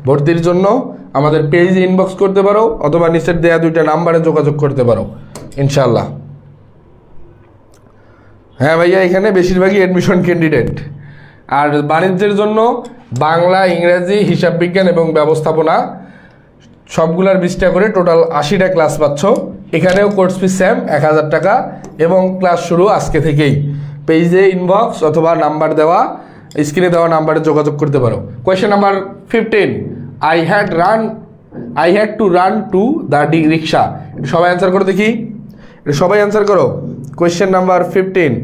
ভর্তির জন্য আমাদের পেজে ইনবক্স করতে পারো, অথবা নিচের দেয়া 2টা নাম্বারে যোগাযোগ করতে পারো ইনশাল্লাহ। হ্যাঁ ভাইয়া, এখানে বেশিরভাগই অ্যাডমিশন ক্যান্ডিডেট। আর বাণিজ্যের জন্য বাংলা, ইংরেজি, হিসাব বিজ্ঞান এবং ব্যবস্থাপনা সবগুলার 20টা করে টোটাল 80টা ক্লাস পাচ্ছ। এখানেও কোর্স ফি সেম 1000 টাকা, এবং ক্লাস শুরু আজকে থেকেই। পেজে ইনবক্স অথবা নাম্বার দেওয়া, স্ক্রিনে দেওয়া নাম্বারে যোগাযোগ করতে পারো। Question number 15, I had to run to the রিক্সা। সবাই অ্যান্সার করো দেখি, সবাই অ্যান্সার করো। কোয়েশ্চেন নাম্বার 15,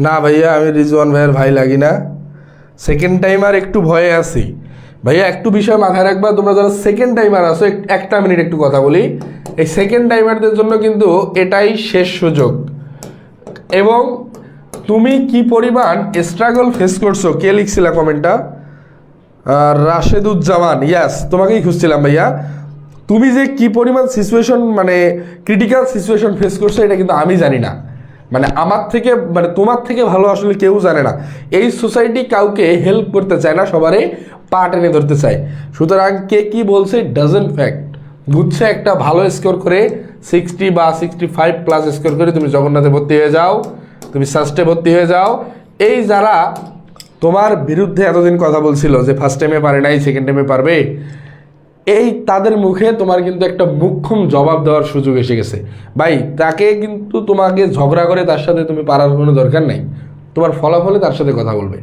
না ভাইয়া আমি রিজওয়ান ভাইয়ের ভাই লাগি না, সেকেন্ড টাইমার একটু ভয়ে আছি ভাইয়া। একটু বিষয় মাথায় রাখবা, তোমরা যারা সেকেন্ড টাইমার আছো, একটা মিনিট একটু কথা বলি। এই সেকেন্ড টাইমারদের জন্য কিন্তু এটাই শেষ সুযোগ। এবং তুমি কি পরিমাণ স্ট্রাগল ফেস করছো, কে লিখছিলা কমেন্টটা? রাশেদুজ্জামান, ইয়াস, তোমাকেই খুঁজছিলাম ভাইয়া। তুমি যে কি পরিমাণ সিচুয়েশন, মানে ক্রিটিক্যাল সিচুয়েশন ফেস করছো, এটা কিন্তু আমি জানি না। মানে আমার থেকে, মানে তোমার থেকে ভালো আসলে কেউ জানে না। এই সোসাইটি কাউকে হেল্প করতে চায় না, সবারই পা টেনে ধরতে চায়। সুতরাং কে কি বলছে ডাজেন্ট ফ্যাক্ট। গুচ্ছে একটা ভালো স্কোর করে 60 বা 65+ স্কোর করে তুমি জগন্নাথে ভর্তি হয়ে যাও, তুমি সাস্টে ভর্তি হয়ে যাও। এই যারা তোমার বিরুদ্ধে এতদিন কথা বলছিল যে ফার্স্ট টাইমে পারে নাই, সেকেন্ড টাইমে পারবে, এই তাদের মুখে তোমার কিন্তু একটা মুখ্যম জবাব দেওয়ার সুযোগ এসে গেছে ভাই। তাকে কিন্তু তোমাকে ঝগড়া করে তার সাথে তুমি পারার কোনো দরকার নেই। তোমার ফলাফলে তার সাথে কথা বলবে।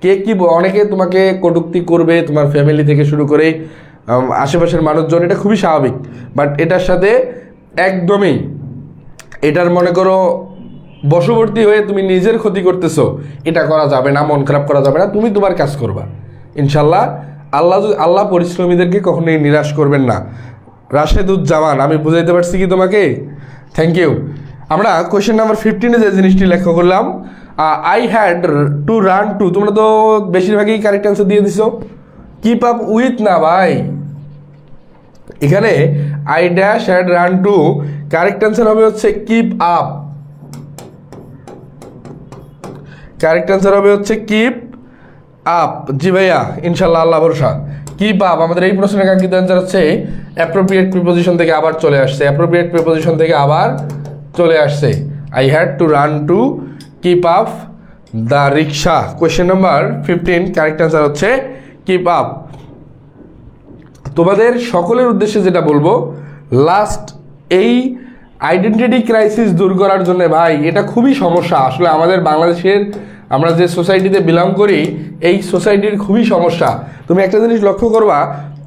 কে কি, অনেকে তোমাকে কটূক্তি করবে, তোমার ফ্যামিলি থেকে শুরু করে আশেপাশের মানুষজন, এটা খুবই স্বাভাবিক। বাট এটার সাথে একদমই, এটার মনে করো বশবর্তী হয়ে তুমি নিজের ক্ষতি করতেছো, এটা করা যাবে না, মন খারাপ করা যাবে না। তুমি তোমার কাজ করবা ইনশাল্লাহ। আল্লাহ পরিশ্রমীদেরকে কখনোই নিরাশ করবেন না। রাশেদুজ্জামান, আমি বুঝাইতে পারছি কি তোমাকে? Thank you. আমরা কোয়েশ্চেন নাম্বার 15-এ যে জিনিসটি লক্ষ্য করলাম, I had to run to, তোমরা তো বেশিরভাগই কারেক্ট অ্যান্সার দিয়ে দিছো। কিপ আপ উইথ না ভাই, এখানে I dash had run to, correct answer হবে হচ্ছে কিপ আপ। কারেক্ট অ্যান্সার হবে হচ্ছে কিপ আপ। জি ভাইয়া, ইনশাল্লাহ, আল্লাহ ভরসা। Keep up. আমাদের এই প্রশ্নের কাঙ্ক্ষিত অ্যান্সার হচ্ছে অ্যাপ্রোপ্রিয়েট প্রিপোজিশন থেকে আবার চলে আসছে, অ্যাপ্রোপ্রিয়েট প্রিপোজিশন থেকে আবার চলে আসছে। I had to run to keep up the rickshaw. Question number 15, correct answer হচ্ছে কিপ আপ। তোমাদের সকলের উদ্দেশ্যে যেটা বলবো, লাস্ট এই আইডেন্টিটি ক্রাইসিস দূর করার জন্য ভাই, এটা খুবই সমস্যা আসলে আমাদের বাংলাদেশের, আমরা যে সোসাইটিতে বিলং করি, এই সোসাইটির খুবই সমস্যা। তুমি একটা জিনিস লক্ষ্য করবা,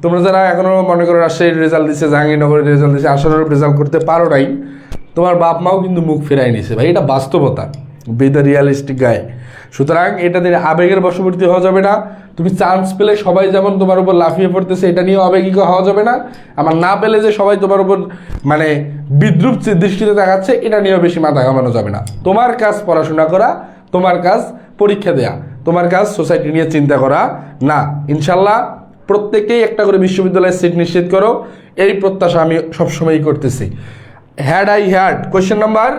তোমরা যারা এখনও মনে করো রাজশাহীর রেজাল্ট দিচ্ছে, জাহাঙ্গীরনগরের রেজাল্ট দিচ্ছে, আশানুরূপ রেজাল্ট করতে পারো নাই, তোমার বাপ মাও কিন্তু মুখ ফেরাই নিছে ভাই, এটা বাস্তবতা, বি দ্য রিয়ালিস্টিক গায়। সুতরাং এটাতে আবেগের বশবর্তী হওয়া যাবে না। তুমি চান্স পেলে সবাই যেমন তোমার উপর লাফিয়ে পড়তেছে, এটা নিয়েও আবেগিক হওয়া যাবে না। আমার না পেলে যে সবাই তোমার উপর মানে বিদ্রুপ দৃষ্টিতে দেখাচ্ছে, এটা নিয়েও বেশি মাথা ঘামানো যাবে না। তোমার কাজ পড়াশোনা করা, তোমার কাজ পরীক্ষা দেয়া, তোমার কাজ সোসাইটি নিয়ে চিন্তা করা না। ইনশাল্লাহ প্রত্যেকেই একটা করে বিশ্ববিদ্যালয়ের সিট নিশ্চিত করো, এই প্রত্যাশা আমি সবসময়ই করতেছি। Had I had question number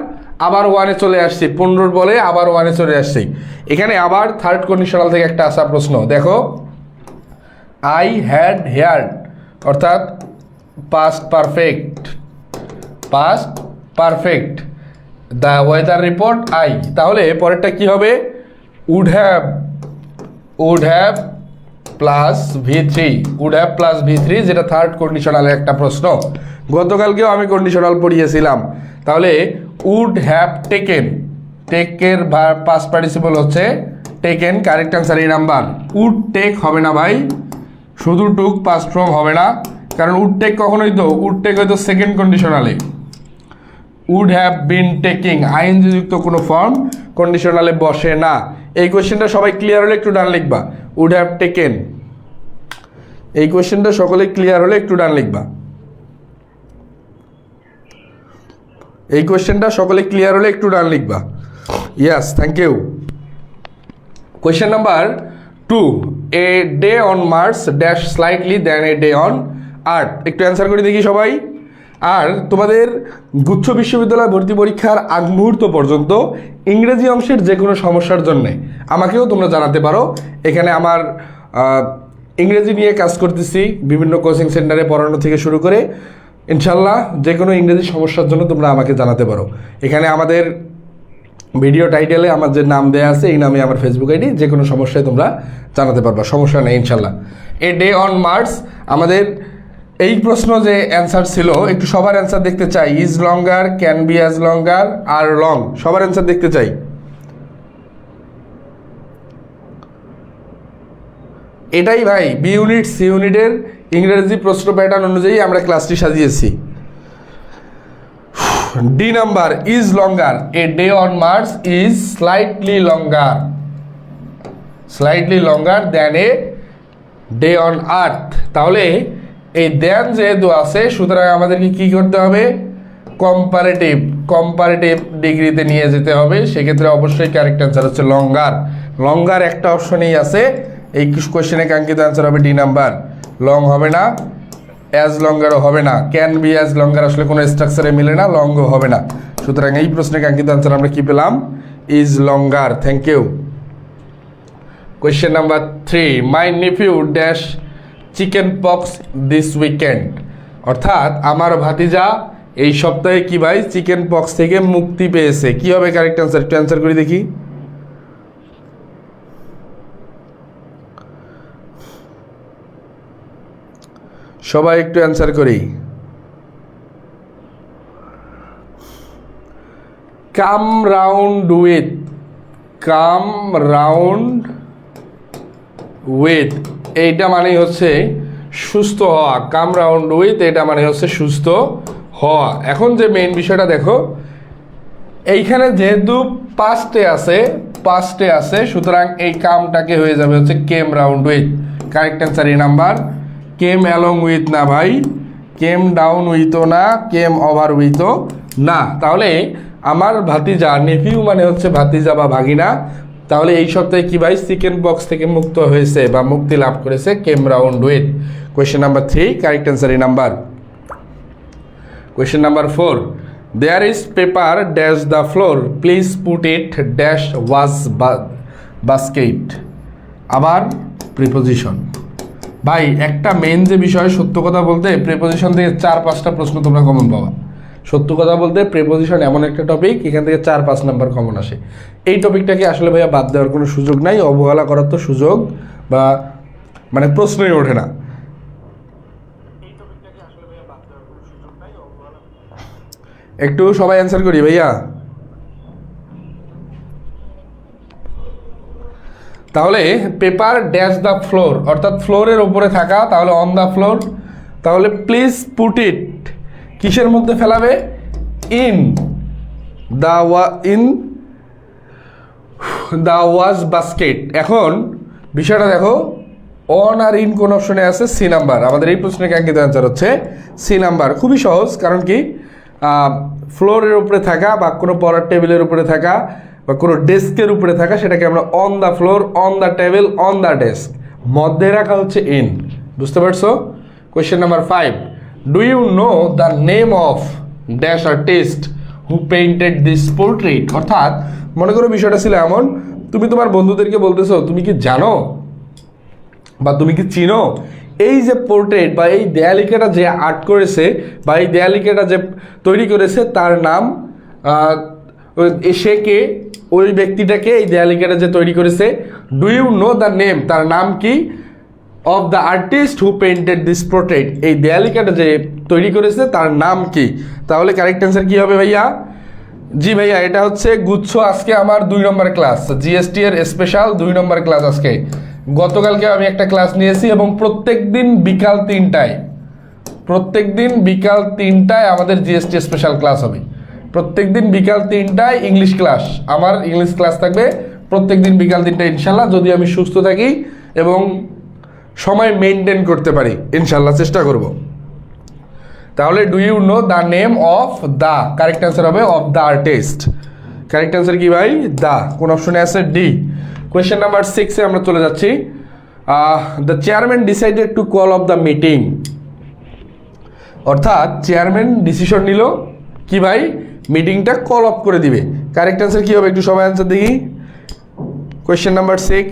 আবার 1-এ চলে আসছি, 15 বলে আবার 1-এ চলে আসছি। এখানে আবার থার্ড কন্ডিশনাল থেকে একটা আসা প্রশ্ন দেখো, আই হ্যাড হেয়ার্ড অর্থাৎ past perfect the weather report I, তাহলে পরেরটা কি হবে, উড হ্যাভ প্লাস V3 যেটা থার্ড কন্ডিশনালের একটা প্রশ্ন। গতকালকেও আমি কন্ডিশনাল পড়িয়েছিলাম। তাহলে উড হ্যাভ টেকের পাস্ট পার্টিসিপল হচ্ছে টেকেন, কারেক্ট অ্যান্সার এই নাম্বার। উড টেক হবে না ভাই, শুধু টুক পাস্ট ফর্ম হবে না, কারণ উড টেক কখনোই তো উড টেক হয়তো সেকেন্ড কন্ডিশনালে, would have been taking ING যুক্ত কোনো ফর্ম কন্ডিশনালে বসে না। এই কোয়েশ্চেনটা সবাই ক্লিয়ার হলে একটু ডান লিখবা, উড হ্যাভ টেকেন। এই কোয়েশ্চেনটা সকলে ক্লিয়ার হলে একটু ডান লিখবা, এই কোয়েশ্চেনটা সকলে ক্লিয়ার হলে একটু ডান লিখবা। Yes, thank you. Question number 2, a day on Mars dash slightly than a day on Earth. একটু অ্যান্সার করে দেখি সবাই। আর তোমাদের গুচ্ছ বিশ্ববিদ্যালয় ভর্তি পরীক্ষার আগ মুহূর্ত পর্যন্ত ইংরেজি অংশের যে কোনো সমস্যার জন্যে আমাকেও তোমরা জানাতে পারো। এখানে আমার ইংরেজি নিয়ে কাজ করতেছি, বিভিন্ন কোচিং সেন্টারে পড়ানো থেকে শুরু করে ইনশাল্লাহ যে কোনো ইংরেজি সমস্যার জন্য তোমরা আমাকে জানাতে পারো। এখানে আমাদের ভিডিও টাইটেলে আমার যে নাম দেওয়া আছে এই নামে আমার ফেসবুক আইডি, যে কোনো সমস্যায় তোমরা জানাতে পারবা, সমস্যা নেই ইনশাল্লাহ। এ ডে অন মার্স, আমাদের এই প্রশ্ন যে অ্যান্সার ছিল একটু সবার অ্যান্সার দেখতে চাই। Is longer, can be as longer, আর লং, সবার অ্যান্সার দেখতে চাই। এটাই ভাই বি ইউনিট সি ইউনিটের ইংরেজি প্রশ্ন প্যাটার্ন অনুযায়ী আমরা ক্লাসটি সাজিয়েছি। D number, is longer, a day on Mars is slightly longer than a day on Earth. তাহলে এই দ্যান যেহেতু আছে সুতরাং আমাদেরকে কি করতে হবে, কম্পারেটিভ ডিগ্রিতে নিয়ে যেতে হবে। সেক্ষেত্রে অবশ্যই কারেক্ট অ্যান্সার হচ্ছে লঙ্গার একটা অপশনেই আছে। এই কোয়েশ্চেনে কাঙ্ক্ষিত অ্যান্সার হবে ডি নাম্বার, লং হবে না, অ্যাজ লঙ্গারও হবে না, ক্যান বি অ্যাজ লঙ্গার আসলে কোনো স্ট্রাকচারে মিলে না, লংও হবে না। সুতরাং এই প্রশ্নে কাঙ্ক্ষিত অ্যান্সার আমরা কি পেলাম, is longer. Thank you. Question number 3, my nephew dash chicken pox this weekend, অর্থাৎ আমার ভাতিজা এই সপ্তাহে কি ভাই চিকেন পক্স থেকে মুক্তি পেয়েছে। কি হবে কারেক্ট অ্যান্সার, একটু অ্যান্সার করে দেখি। সবাই একটু অ্যান্সার করি। কাম রাউন্ড উইথ এইটা মানেই হচ্ছে সুস্থ হওয়া। কাম রাউন্ড উইথ এটা মানে হচ্ছে সুস্থ হওয়া। এখন যে মেইন বিষয়টা দেখো, এইখানে যেহেতু পাস্টে আছে সুতরাং এই কামটাকে হয়ে যাবে হচ্ছে কেম রাউন্ড উইথ। কারেক্ট অ্যান্সার এই নাম্বার, কেম অ্যালং উইথ না ভাই, কেম ডাউন উইথও না, কেম ওভার উইথও না। তাহলে আমার ভাতিজা, নেফিউ মানে হচ্ছে ভাতিজা বা ভাগিনা, তাহলে এই সপ্তাহে কি ভাই চিকেন বক্স থেকে মুক্ত হয়েছে বা মুক্তি লাভ করেছে, came round with. Question number 3, correct answer এই নাম্বার। Question number 4, there is paper dash the floor please put it dash was basket. আবার প্রিপোজিশন। ভাই একটা মেইন যে বিষয়, সত্য কথা বলতে প্রিপোজিশন থেকে 4-5টা প্রশ্ন তোমরা কমন পাবা। সত্য কথা বলতে প্রিপোজিশন এমন একটা টপিক, এখান থেকে 4-5 নাম্বার কমন আসে। এই টপিকটাকে আসলে ভাইয়া বাদ দেওয়ার কোনো সুযোগ নাই, অবহেলা করার তো সুযোগ বা মানে প্রশ্নই ওঠে না। একটু সবাই অ্যান্সার করি ভাইয়া। তাহলে পেপার ড্যাশ দ্য ফ্লোর অর্থাৎ ফ্লোরের ওপরে থাকা, তাহলে অন দ্য ফ্লোর। তাহলে প্লিজ পুট ইট কিসের মধ্যে ফেলাবে, ইন দ্য ওয়াশ বাস্কেট। এখন বিষয়টা দেখো, অন আর ইন কোন অপশনে আছে, সি নাম্বার। আমাদের এই প্রশ্নের কাঙ্ক্ষিত অ্যান্সার হচ্ছে সি নাম্বার। খুবই সহজ, কারণ কি ফ্লোরের উপরে থাকা বা কোনো পড়ার টেবিলের উপরে থাকা বা কোনো ডেস্কের উপরে থাকা সেটাকে আমরা on the floor, on the table, on the desk, মধ্যে রাখা হচ্ছে ইন। বুঝতে পারছো? Question number 5, do you know the name of dash artist who painted this portrait? অর্থাৎ মনে করো বিষয়টা ছিল এমন, তুমি তোমার বন্ধুদেরকে বলতেছো তুমি কি জানো বা তুমি কি চিনো এই যে পোর্ট্রেট বা এই দেয়ালিকাটা যে আর্ট করেছে বা এই দেয়ালিকাটা যে তৈরি করেছে তার নাম, সে কে, ওই ব্যক্তিটাকে, এই দেয়ালিকাটা যে তৈরি করেছে, do you know the name, তার নাম কি, of the artist who painted this portrait, এই দেয়ালিকাটা যে তৈরি করেছে তার নাম কি? তাহলে কারেক্ট অ্যান্সার কি হবে ভাইয়া? জি ভাইয়া, এটা হচ্ছে গুচ্ছ। আজকে আমার 2 নম্বর ক্লাস, জিএসটি এর স্পেশাল 2 নম্বর ক্লাস আজকে। গতকালকে আমি একটা ক্লাস নিয়েছি এবং প্রত্যেক দিন বিকাল 3টায় আমাদের জিএসটি স্পেশাল ক্লাস হবে। প্রত্যেক দিন বিকাল 3টায় ইংলিশ ক্লাস, আমার ইংলিশ ক্লাস থাকবে প্রত্যেক দিন বিকাল 3টায় ইনশাল্লাহ, যদি আমি সুস্থ থাকি এবং সময় মেনটেন করতে পারি, ইনশাল্লাহ চেষ্টা করব। তাহলে do you know the name of the, correct answer হবে of the artist. Correct answer কি ভাই? দ্য। কোন অপশনে আছে? ডি। কোয়েশ্চেন নাম্বার 6-এ আমরা চলে যাচ্ছি। The chairman decided to call of the meeting. অর্থাৎ চেয়ারম্যান ডিসিশন নিল কি ভাই? মিটিংটা কল অফ করে দিবে। কারেক্ট অ্যান্সার কি হবে? একটু সবাই অ্যান্সার দেখি। কোয়েশ্চেন নাম্বার 6,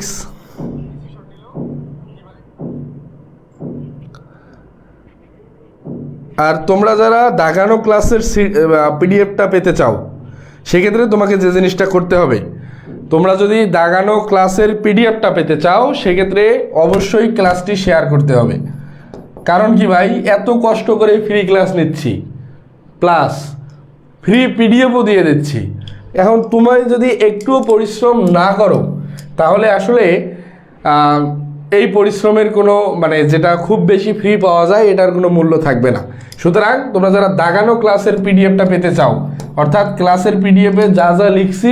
আর তোমরা যারা দাগানো ক্লাসের পিডিএফটা পেতে চাও সেক্ষেত্রে তোমাকে যে জিনিসটা করতে হবে, তোমরা যদি দাগানো ক্লাসের পিডিএফটা পেতে চাও সেক্ষেত্রে অবশ্যই ক্লাসটি শেয়ার করতে হবে। কারণ কি ভাই, এত কষ্ট করে ফ্রি ক্লাস নিচ্ছি প্লাস ফ্রি পিডিএফও দিয়ে দিচ্ছি, এখন তুমি যদি একটুও পরিশ্রম না করো তাহলে আসলে এই পরিশ্রমের কোনো মানে যেটা খুব বেশি ফ্রি পাওয়া যায় এটার কোনো মূল্য থাকবে না। সুতরাং তোমরা যারা দাগানো ক্লাসের পিডিএফটা পেতে চাও, অর্থাৎ ক্লাসের পিডিএফে যা যা লিখছি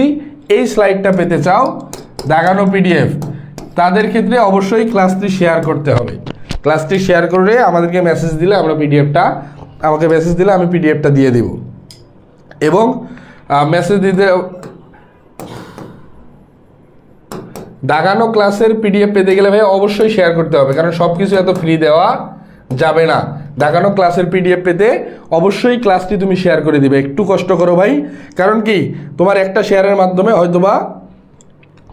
এই স্লাইডটা পেতে চাও দাগানো পিডিএফ, তাদের ক্ষেত্রে অবশ্যই ক্লাসটি শেয়ার করতে হবে। ক্লাসটি শেয়ার করে আমাদেরকে মেসেজ দিলে আমরা পিডিএফটা, আমাকে মেসেজ দিলে আমি পিডিএফটা দিয়ে দিব। এবং মেসেজ দিতে, দাগানো ক্লাসের পিডিএফ পেতে গেলে ভাই অবশ্যই শেয়ার করতে হবে, কারণ সব কিছু এত ফ্রি দেওয়া যাবে না। দাগানো ক্লাসের পিডিএফ পেতে অবশ্যই ক্লাসটি তুমি শেয়ার করে দিবে, একটু কষ্ট করো ভাই। কারণ কি, তোমার একটা শেয়ারের মাধ্যমে হয়তোবা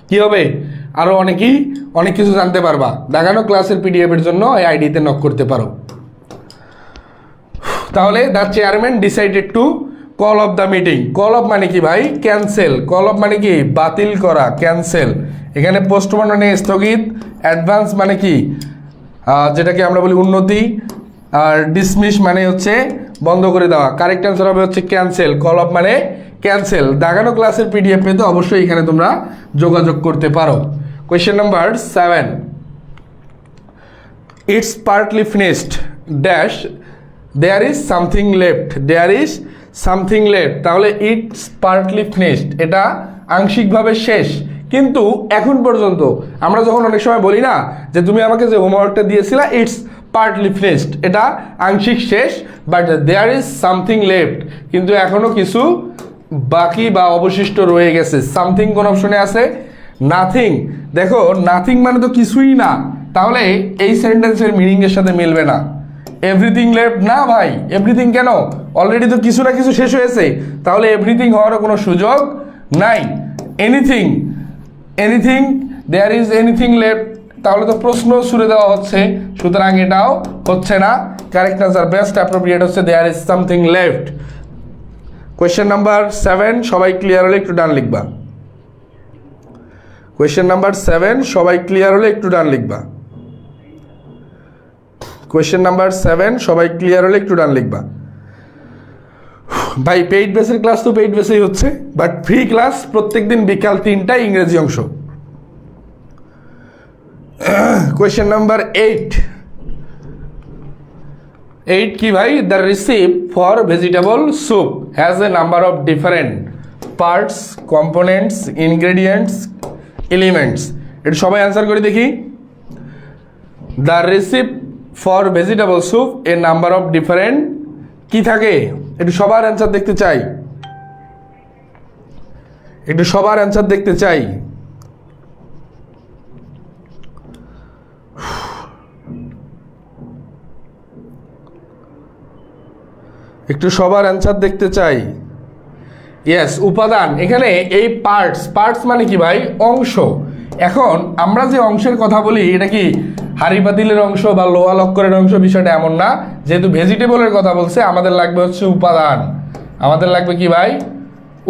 কি হবে, আরও অনেকেই অনেক কিছু জানতে পারবা। দাগানো ক্লাসের পিডিএফের জন্য এই আইডিতে নক করতে পারো। তাহলে the chairman decided to call of the meeting. Call off মানে কি ভাই? ক্যান্সেল। কল অফ মানে কি? বাতিল করা, ক্যান্সেল। এখানে পোস্টপোন মানে স্থগিত, অ্যাডভান্স মানে কি যেটাকে আমরা বলি উন্নতি, আর ডিসমিস মানে হচ্ছে বন্ধ করে দেওয়া। কারেক্ট অ্যান্সার হবে হচ্ছে ক্যান্সেল। কল অফ মানে ক্যান্সেল। দাগানো ক্লাসের পিডিএফ পেতে অবশ্যই এখানে তোমরা যোগাযোগ করতে পারো। Question number 7, it's partly finished dash there is something left, there is something left. তাহলে ইটস পার্টলি ফিনিশড, এটা আংশিকভাবে শেষ, কিন্তু এখন পর্যন্ত আমরা যখন অনেক সময় বলি না যে তুমি আমাকে যে হোমওয়ার্কটা দিয়েছিলা ইটস পার্টলি ফিনিশড, এটা আংশিক শেষ, but there is something left, কিন্তু এখনও কিছু বাকি বা অবশিষ্ট রয়ে গেছে। সামথিং কোন অপশনে আছে? নাথিং। দেখো নাথিং মানে তো কিছুই না, তাহলে এই সেন্টেন্সের মিনিংয়ের সাথে মিলবে না। এভরিথিং লেফট না ভাই, এভরিথিং কেন? অলরেডি তো কিছু না কিছু শেষ হয়েছে, তাহলে এভরিথিং হওয়ারও কোনো সুযোগ নাই। Anything, anything, there is anything left, তাহলে তো প্রশ্ন ছুড়ে দেওয়া হচ্ছে, সুতরাং এটাও হচ্ছে না। কারেক্ট আনসার বেস্ট অ্যাপ্রোপ্রিয়েট হচ্ছে there is something left. Question number 7 সবাই ক্লিয়ার হলে একটু ডান লিখবা। কোয়েশ্চেন নাম্বার 7 সবাই ক্লিয়ার হলে একটু ডান লিখবা। কোয়েশ্চেন নাম্বার 7 সবাই ক্লিয়ার হলে একটু ডান লিখবা। ভাই পেইড বেসের ক্লাস তো পেইড বেসেই হচ্ছে, বাট ফ্রি ক্লাস প্রত্যেকদিন বিকাল 3টায় ইংরেজি অংশ। কোয়েশ্চেন নাম্বার 8 কি ভাই? The recipe for vegetable soup has a number of different parts, components, ingredients, elements. এটা সবাই অ্যান্সার করে দেখি। The recipe for vegetable soup A number of different কি থাকে? একটু সবার অ্যান্সার দেখতে চাই। একটু সবার অ্যান্সার দেখতে চাই। একটু সবার অ্যান্সার দেখতে চাই। ইয়েস, উপাদান। এখানে এই পার্টস মানে কি ভাই? অংশ। এখন আমরা যে অংশের কথা বলি এটা কি হাড়ি পাতিলের অংশ বা লোহা লক্করের অংশ, বিষয়টা এমন না। যেহেতু ভেজিটেবলের কথা বলছে, আমাদের লাগবে হচ্ছে উপাদান। আমাদের লাগবে কি ভাই?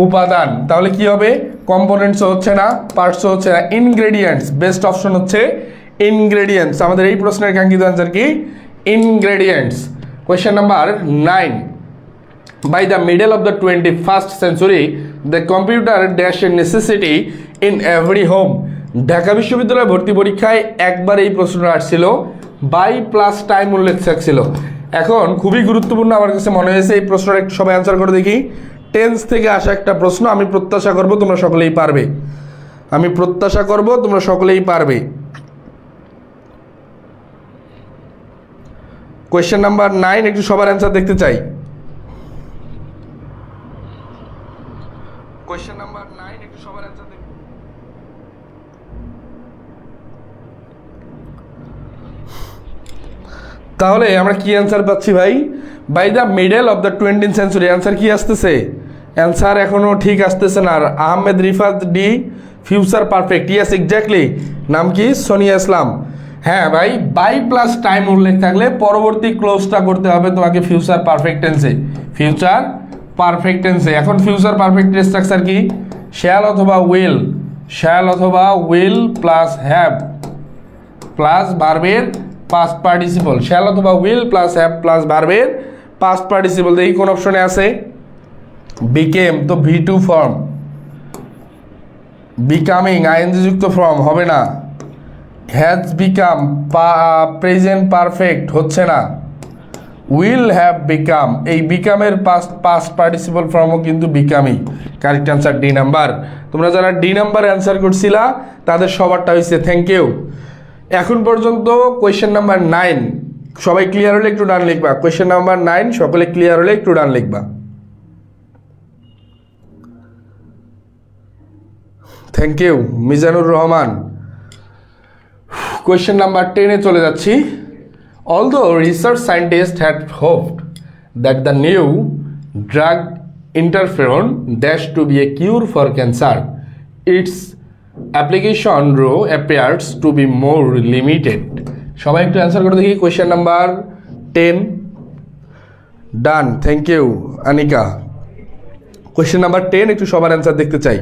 উপাদান। তাহলে কি হবে? কম্পোনেন্টসও হচ্ছে না, পার্টসও হচ্ছে না, ইনগ্রেডিয়েন্টস। বেস্ট অপশন হচ্ছে ইনগ্রেডিয়েন্টস। আমাদের এই প্রশ্নের কাঙ্ক্ষিত অ্যান্সার কি? Ingredients. Question number 9. By the middle of the 21st century, the computer dash a necessity in every home. Dhaka বিশ্ববিদ্যালয় ভর্তি পরীক্ষায় একবার এই প্রশ্নটা আসছিল, বাই প্লাস টাইম উল্লেখ থাকছিল। এখন খুবই গুরুত্বপূর্ণ আমার কাছে মনে হয়েছে এই প্রশ্নটা একটু সবাই অ্যান্সার করে দেখি। টেন্স থেকে আসা একটা প্রশ্ন, আমি প্রত্যাশা করব তোমরা সকলেই পারবে। আমি প্রত্যাশা করব তোমরা সকলেই পারবে। কোয়েশ্চেন নাম্বার 9, একটু সবার অ্যান্সার দেখতে চাই। কোয়েশ্চেন নাম্বার 9, একটু সবার অ্যান্সার দেখুন। তাহলে আমরা কি অ্যান্সার পাচ্ছি ভাই? By the middle of the 20th century. Answer কি আসতেছে? অ্যান্সার এখনো ঠিক আসতেছে না। Ahmed Rifat D, future perfect. Yes, exactly. নাম কি? সোনিয়া ইসলাম। হ্যাঁ ভাই, বাই প্লাস টাইম উল্লেখ থাকলে পরবর্তী ক্লোজটা করতে হবে তোমাকে ফিউচার পারফেক্ট টেন্সে। ফিউচার পারফেক্ট টেন্সে। এখন ফিউচার পারফেক্ট স্ট্রাকচার কি? শ্যাল অথবা উইল। শ্যাল অথবা উইল প্লাস হ্যাভ প্লাস ভার্বের পাস্ট পার্টিসিপল। শ্যাল অথবা উইল প্লাস হ্যাভ প্লাস ভার্বের পাস্ট পার্টিসিপল। দেখি কোন অপশনে আছে? বিকেম, তো V2 ফর্ম। বিকামিং আইএনজি যুক্ত ফর্ম, হবে না। হ্যাজ বিকাম, প্রেজেন্ট পারফেক্ট, হচ্ছে না। উইল হ্যাভ বিকাম, এই বিকামের পাস্ট পার্টিসিপল ফর্মও কিন্তু বিকামই। Correct answer D number. তোমরা যারা ডি নাম্বার অ্যান্সার করছিলা তাদের সবারটা হয়েছে। Thank you. এখন পর্যন্ত কোয়েশ্চেন নাম্বার 9 সবাই ক্লিয়ার হলে একটু ডান লিখবা। কোয়েশ্চেন নাম্বার 9 সকলে ক্লিয়ার হলে একটু ডান লিখবা। Thank you Mizanur Rahman. Question number 10-এ চলে যাচ্ছি। Although research scientists had hoped that the new drug interferon dash to be a cure for cancer, its application row appears to be more limited. সবাই একটু answer করে দেখি। Question number 10 done. Thank you Anika. Question number 10 একটু সবার answer দেখতে চাই।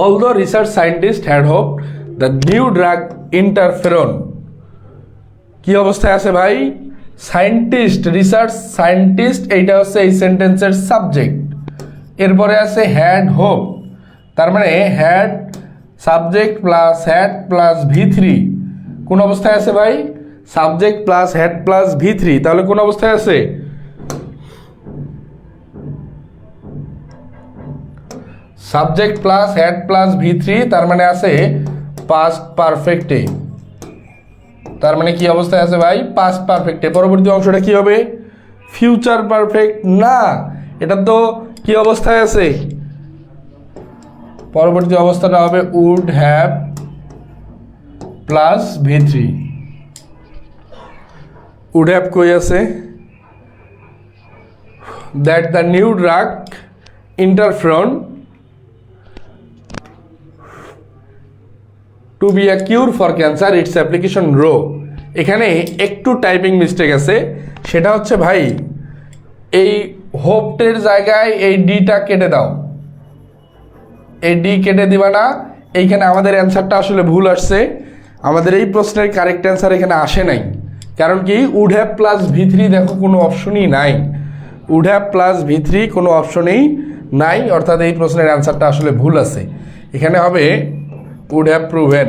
Although research scientists had hoped the new drug interferon, কি অবস্থায় আছে ভাই? সায়েন্টিস্ট, রিসার্চ সায়েন্টিস্ট, এইটা হচ্ছে এই সেন্টেন্সের সাবজেক্ট। এরপরে আছে হ্যাড হোপ, তার মানে had subject plus had plus V3। কোন অবস্থায় আছে ভাই? Subject plus had plus V3। তাহলে কোন অবস্থায় আছে? Subject plus had plus V3, তার মানে আছে পাস্ট পারফেক্টে। তার মানে কি অবস্থায় আছে ভাই? পাস্ট পারফেক্টে। পরবর্তী অংশটা কি হবে? ফিউচার পারফেক্ট না, এটা তো কি অবস্থায় আছে? পরবর্তী অবস্থাটা হবে would have plus V3। Would have কই আছে? That the new drug interferon to be a cure for cancer, its application row. এখানে একটু টাইপিং মিস্টেক আছে, সেটা হচ্ছে ভাই এই হোপটের জায়গায় এই ডিটা কেটে দাও। এই ডি কেটে দিবা না। এইখানে আমাদের অ্যান্সারটা আসলে ভুল আসছে। আমাদের এই প্রশ্নের কারেক্ট অ্যান্সার এখানে আসে নাই। কারণ কি? উড হ্যাভ প্লাস V3 দেখো কোনো অপশনই নাই। উড হ্যাভ প্লাস V3 কোনো অপশনই নাই, অর্থাৎ এই প্রশ্নের অ্যান্সারটা আসলে ভুল আছে। এখানে হবে would have proven.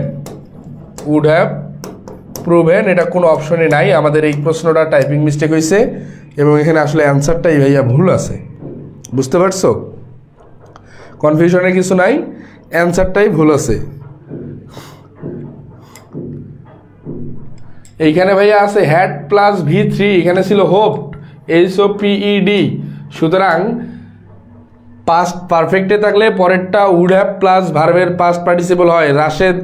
Would have proven, এটা কোনো অপশনই নাই। আমাদের এই প্রশ্নটা টাইপিং মিস্টেক হয়েছে এবং এখানে আসলে অ্যান্সারটাই ভাইয়া ভুল আছে। বুঝতে পারছো? কনফিউশনের কিছু নাই, অ্যান্সারটাই ভুল আছে। এইখানে ভাইয়া আছে হ্যাড প্লাস V3, এখানে ছিল হোপড, HOPED। সুতরাং পাস্ট পারফেক্টে থাকলে পরেরটা উড হ্যাভ প্লাস ভার্বের পাস্ট পার্টিসিপল হয়। রাশেদ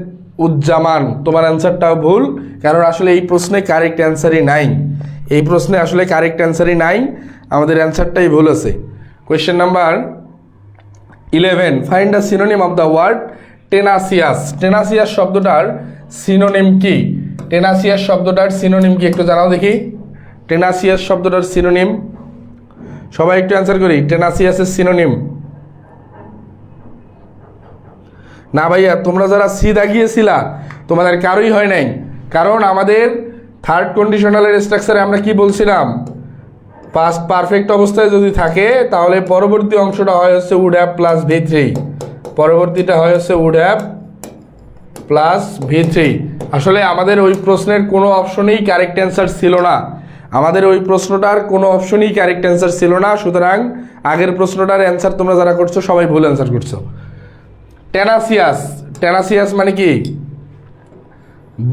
উজ্জামান, তোমার অ্যান্সারটাও ভুল, কারণ আসলে এই প্রশ্নে কারেক্ট অ্যান্সারই নাই। এই প্রশ্নে আসলে কারেক্ট অ্যান্সারই নাই, আমাদের অ্যান্সারটাই ভুল আছে। Question number 11, find the synonym of the word tenacious. Tenacious শব্দটার সিনোনিম কি? টেনাসিয়াস শব্দটার সিনোনিম কি একটু জানাও দেখি। টেনাসিয়াস শব্দটার সিনোনিম সবাই একটু অ্যান্সার করি। টেনাসিয়াসের সিনোনিম না ভাইয়া, তোমরা যারা সি দাগিয়েছিলা তোমাদের কারোই হয় নাই, কারণ আমাদের থার্ড কন্ডিশনালের স্ট্রাকচারে আমরা কি বলছিলাম, পাস্ট পারফেক্ট অবস্থায় যদি থাকে তাহলে পরবর্তী অংশটা হয় হচ্ছে উড হ্যাভ প্লাস V3, পরবর্তীটা হয় হচ্ছে উড হ্যাভ প্লাস V3। আসলে আমাদের ওই প্রশ্নের কোনো অপশনেই কারেক্ট অ্যান্সার ছিল না, আমাদের ওই প্রশ্নটার কোনো অপশনই কারেক্ট অ্যান্সার ছিল না। সুতরাং আগের প্রশ্নটার অ্যান্সার তোমরা যারা করছো সবাই ভুল অ্যান্সার করছো। টেনাসিয়াস, টেনাসিয়াস মানে কি?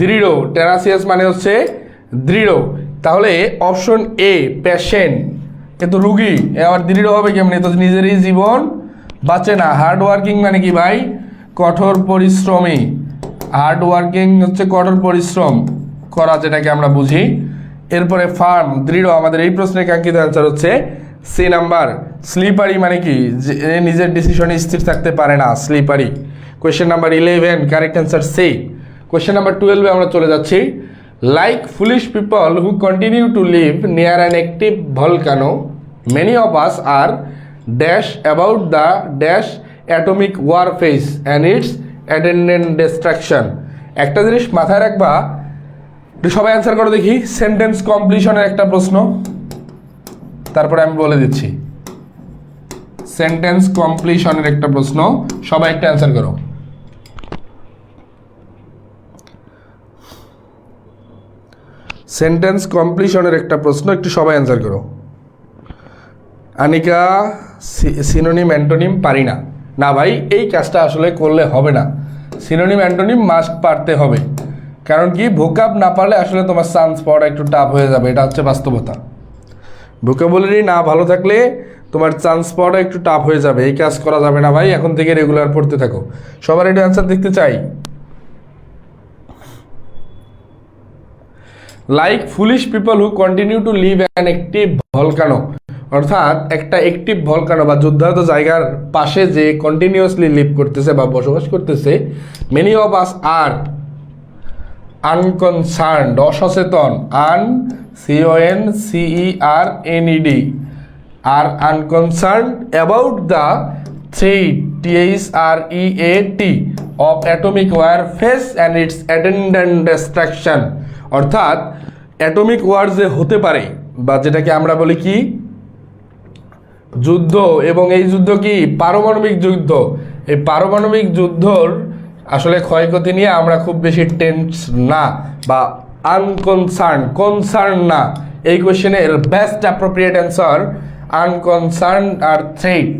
দৃঢ়। টেনাসিয়াস মানে হচ্ছে দৃঢ়। তাহলে অপশন এ পেশেন্ট, কিন্তু রুগী এ আবার দৃঢ় হবে কেমনি? তো নিজেরই জীবন বাঁচে না। হার্ড ওয়ার্কিং মানে কি ভাই? কঠোর পরিশ্রমী। হার্ড ওয়ার্কিং হচ্ছে কঠোর পরিশ্রম করা, যেটাকে আমরা বুঝি। এরপরে ফার্ম, দৃঢ়। আমাদের এই প্রশ্নের কাঙ্ক্ষিত অ্যান্সার হচ্ছে সি নাম্বার। স্লিপারি মানে কি? যে নিজের ডিসিশনে স্থির থাকতে পারে না, slippery. Question number 11, correct answer C. Question number 12 আমরা চলে যাচ্ছি। Like foolish people who continue to live near an active volcano, many of us are dash about the dash atomic war face and its attendant destruction. একটা জিনিস মাথায় রাখবা, একটু সবাই answer করো দেখি। সেন্টেন্স কমপ্লিশনের একটা প্রশ্ন, তারপরে আমি বলে দিচ্ছি। সেন্টেন্স কমপ্লিশনের একটা প্রশ্ন, সবাই একটা অ্যান্সার করো। সেন্টেন্স কমপ্লিশনের একটা প্রশ্ন, একটু সবাই অ্যান্সার করো। আনিকা, সিনোনিম অ্যান্টোনিম পারি না। না ভাই, এই কাজটা আসলে করলে হবে না। সিনোনিম অ্যান্টোনিম মাস্ট পারতে হবে, কারণ কি ভোকাব না পারলে আসলে তোমার চান্স পাওয়াটা একটু টাফ হয়ে যাবে, এটা হচ্ছে বাস্তবতা। ভোকাবুলারি না ভালো থাকলে তোমার চান্স পাওয়াটা একটু টাফ হয়ে যাবে, এই কাজ করা যাবে না ভাই। এখন থেকে রেগুলার পড়তে থাকো। সবার একটু অ্যান্সার দেখতে চাই। Like foolish people who continue to live an active volcano, অর্থাৎ একটা অ্যাক্টিভ ভলকানো বা যুদ্ধাহত জায়গার পাশে যে কন্টিনিউয়াসলি লিভ করতেছে বা বসবাস করতেছে। Many of us R unconcerned, অসচেতন। CONCERNED, আর unconcerned about the THREAT of atomic war face and its attendant destruction. অর্থাৎ অ্যাটমিক ওয়ার যে হতে পারে, বা যেটাকে আমরা বলি কি যুদ্ধ, এবং এই যুদ্ধ কি পারমাণবিক যুদ্ধ। এই পারমাণবিক যুদ্ধর আসলে ক্ষয়ক্ষতি নিয়ে আমরা খুব বেশি টেন্স না, বা কনসার্ন না। এই কোয়েশ্চেনের বেস্ট অ্যাপ্রোপ্রিয়েট অ্যান্সার আনকনসার্ন আর থ্রেট।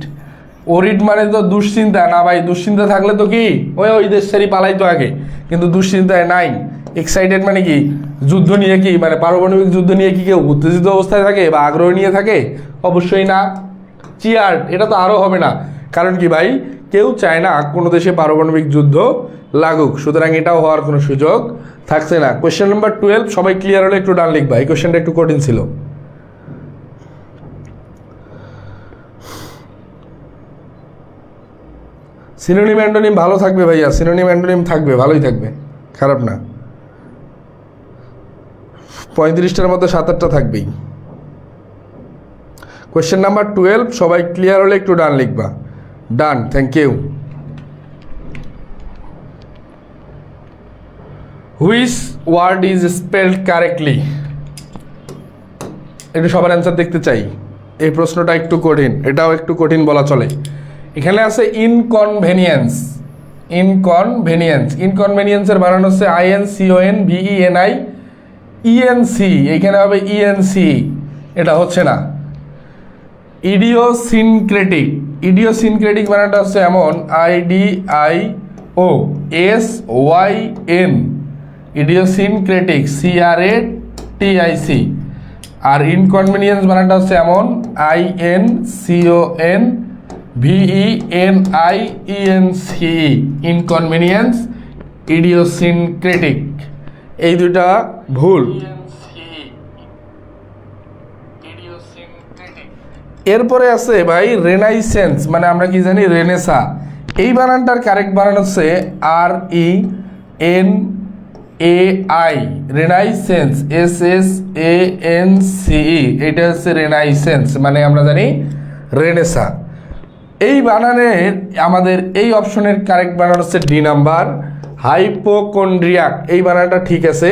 ওরিড মানে তো দুশ্চিন্তা না ভাই, দুশ্চিন্তা থাকলে তো কি ওই দেশ ছেড়ে পালাইতো আগে, কিন্তু দুশ্চিন্তায় নাই। এক্সাইটেড মানে কি যুদ্ধ নিয়ে, কি মানে পারমাণবিক যুদ্ধ নিয়ে কি কেউ উত্তেজিত অবস্থায় থাকে বা আগ্রহ নিয়ে থাকে? অবশ্যই না। চিয়ার্ড, এটা তো আরও হবে না, কারণ কি ভাই কেউ চায় না কোনো দেশে পারমাণবিক যুদ্ধ লাগুক, সুতরাং এটাও হওয়ার কোনো সুযোগ থাকছে না। কোয়েশ্চেন নাম্বার 12 সবাই ক্লিয়ার হলে একটু ডান লিখবা, এই কোয়েশ্চেনটা একটু কঠিন ছিল। সিনোনিম অ্যান্টোনিম ভালো থাকবে ভাইয়া, সিনোনিম অ্যান্টোনিম থাকবে, ভালোই থাকবে, খারাপ না। 35টার মধ্যে 7-8টা থাকবেই। কোয়েশ্চেন নাম্বার 12 সবাই ক্লিয়ার হলে একটু ডান লিখবা। Done, thank you. Which word is spelled correctly? একটু সবার অ্যান্সার দেখতে চাই। এই প্রশ্নটা একটু কঠিন, এটাও একটু কঠিন বলা চলে। এখানে আছে ইনকনভেনিয়েন্স। ইনকনভেনিয়েন্সের বানানো হচ্ছে INCONVENIENC, এইখানে হবে ENC, এটা হচ্ছে না। ইডিওসিনক্রেটিক বানানটা হচ্ছে এমন IDIOSYN, ইডিওসিনক্রেটিক, CRATIC। আর ইনকনভিনিয়েন্স বানানটা হচ্ছে এমন, INCONVENIENCE, ইনকনভিনিয়েন্স, ইডিওসিনক্রেটিক, এই দুটা ভুল। এরপরে আছে ভাই রেনাইসেন্স, মানে আমরা কি জানি রেনেসা, এই বানানটার কারেক্ট বানান হচ্ছে RENAI, রেনাইসেন্স, SSANCE, এটা হচ্ছে রেনাইসেন্স, মানে আমরা জানি রেনেসা। এই বানানের আমাদের এই অপশনের কারেক্ট বানান হচ্ছে ডি নাম্বার, হাইপোকন্ড্রিয়াক, এই বানানটা ঠিক আছে,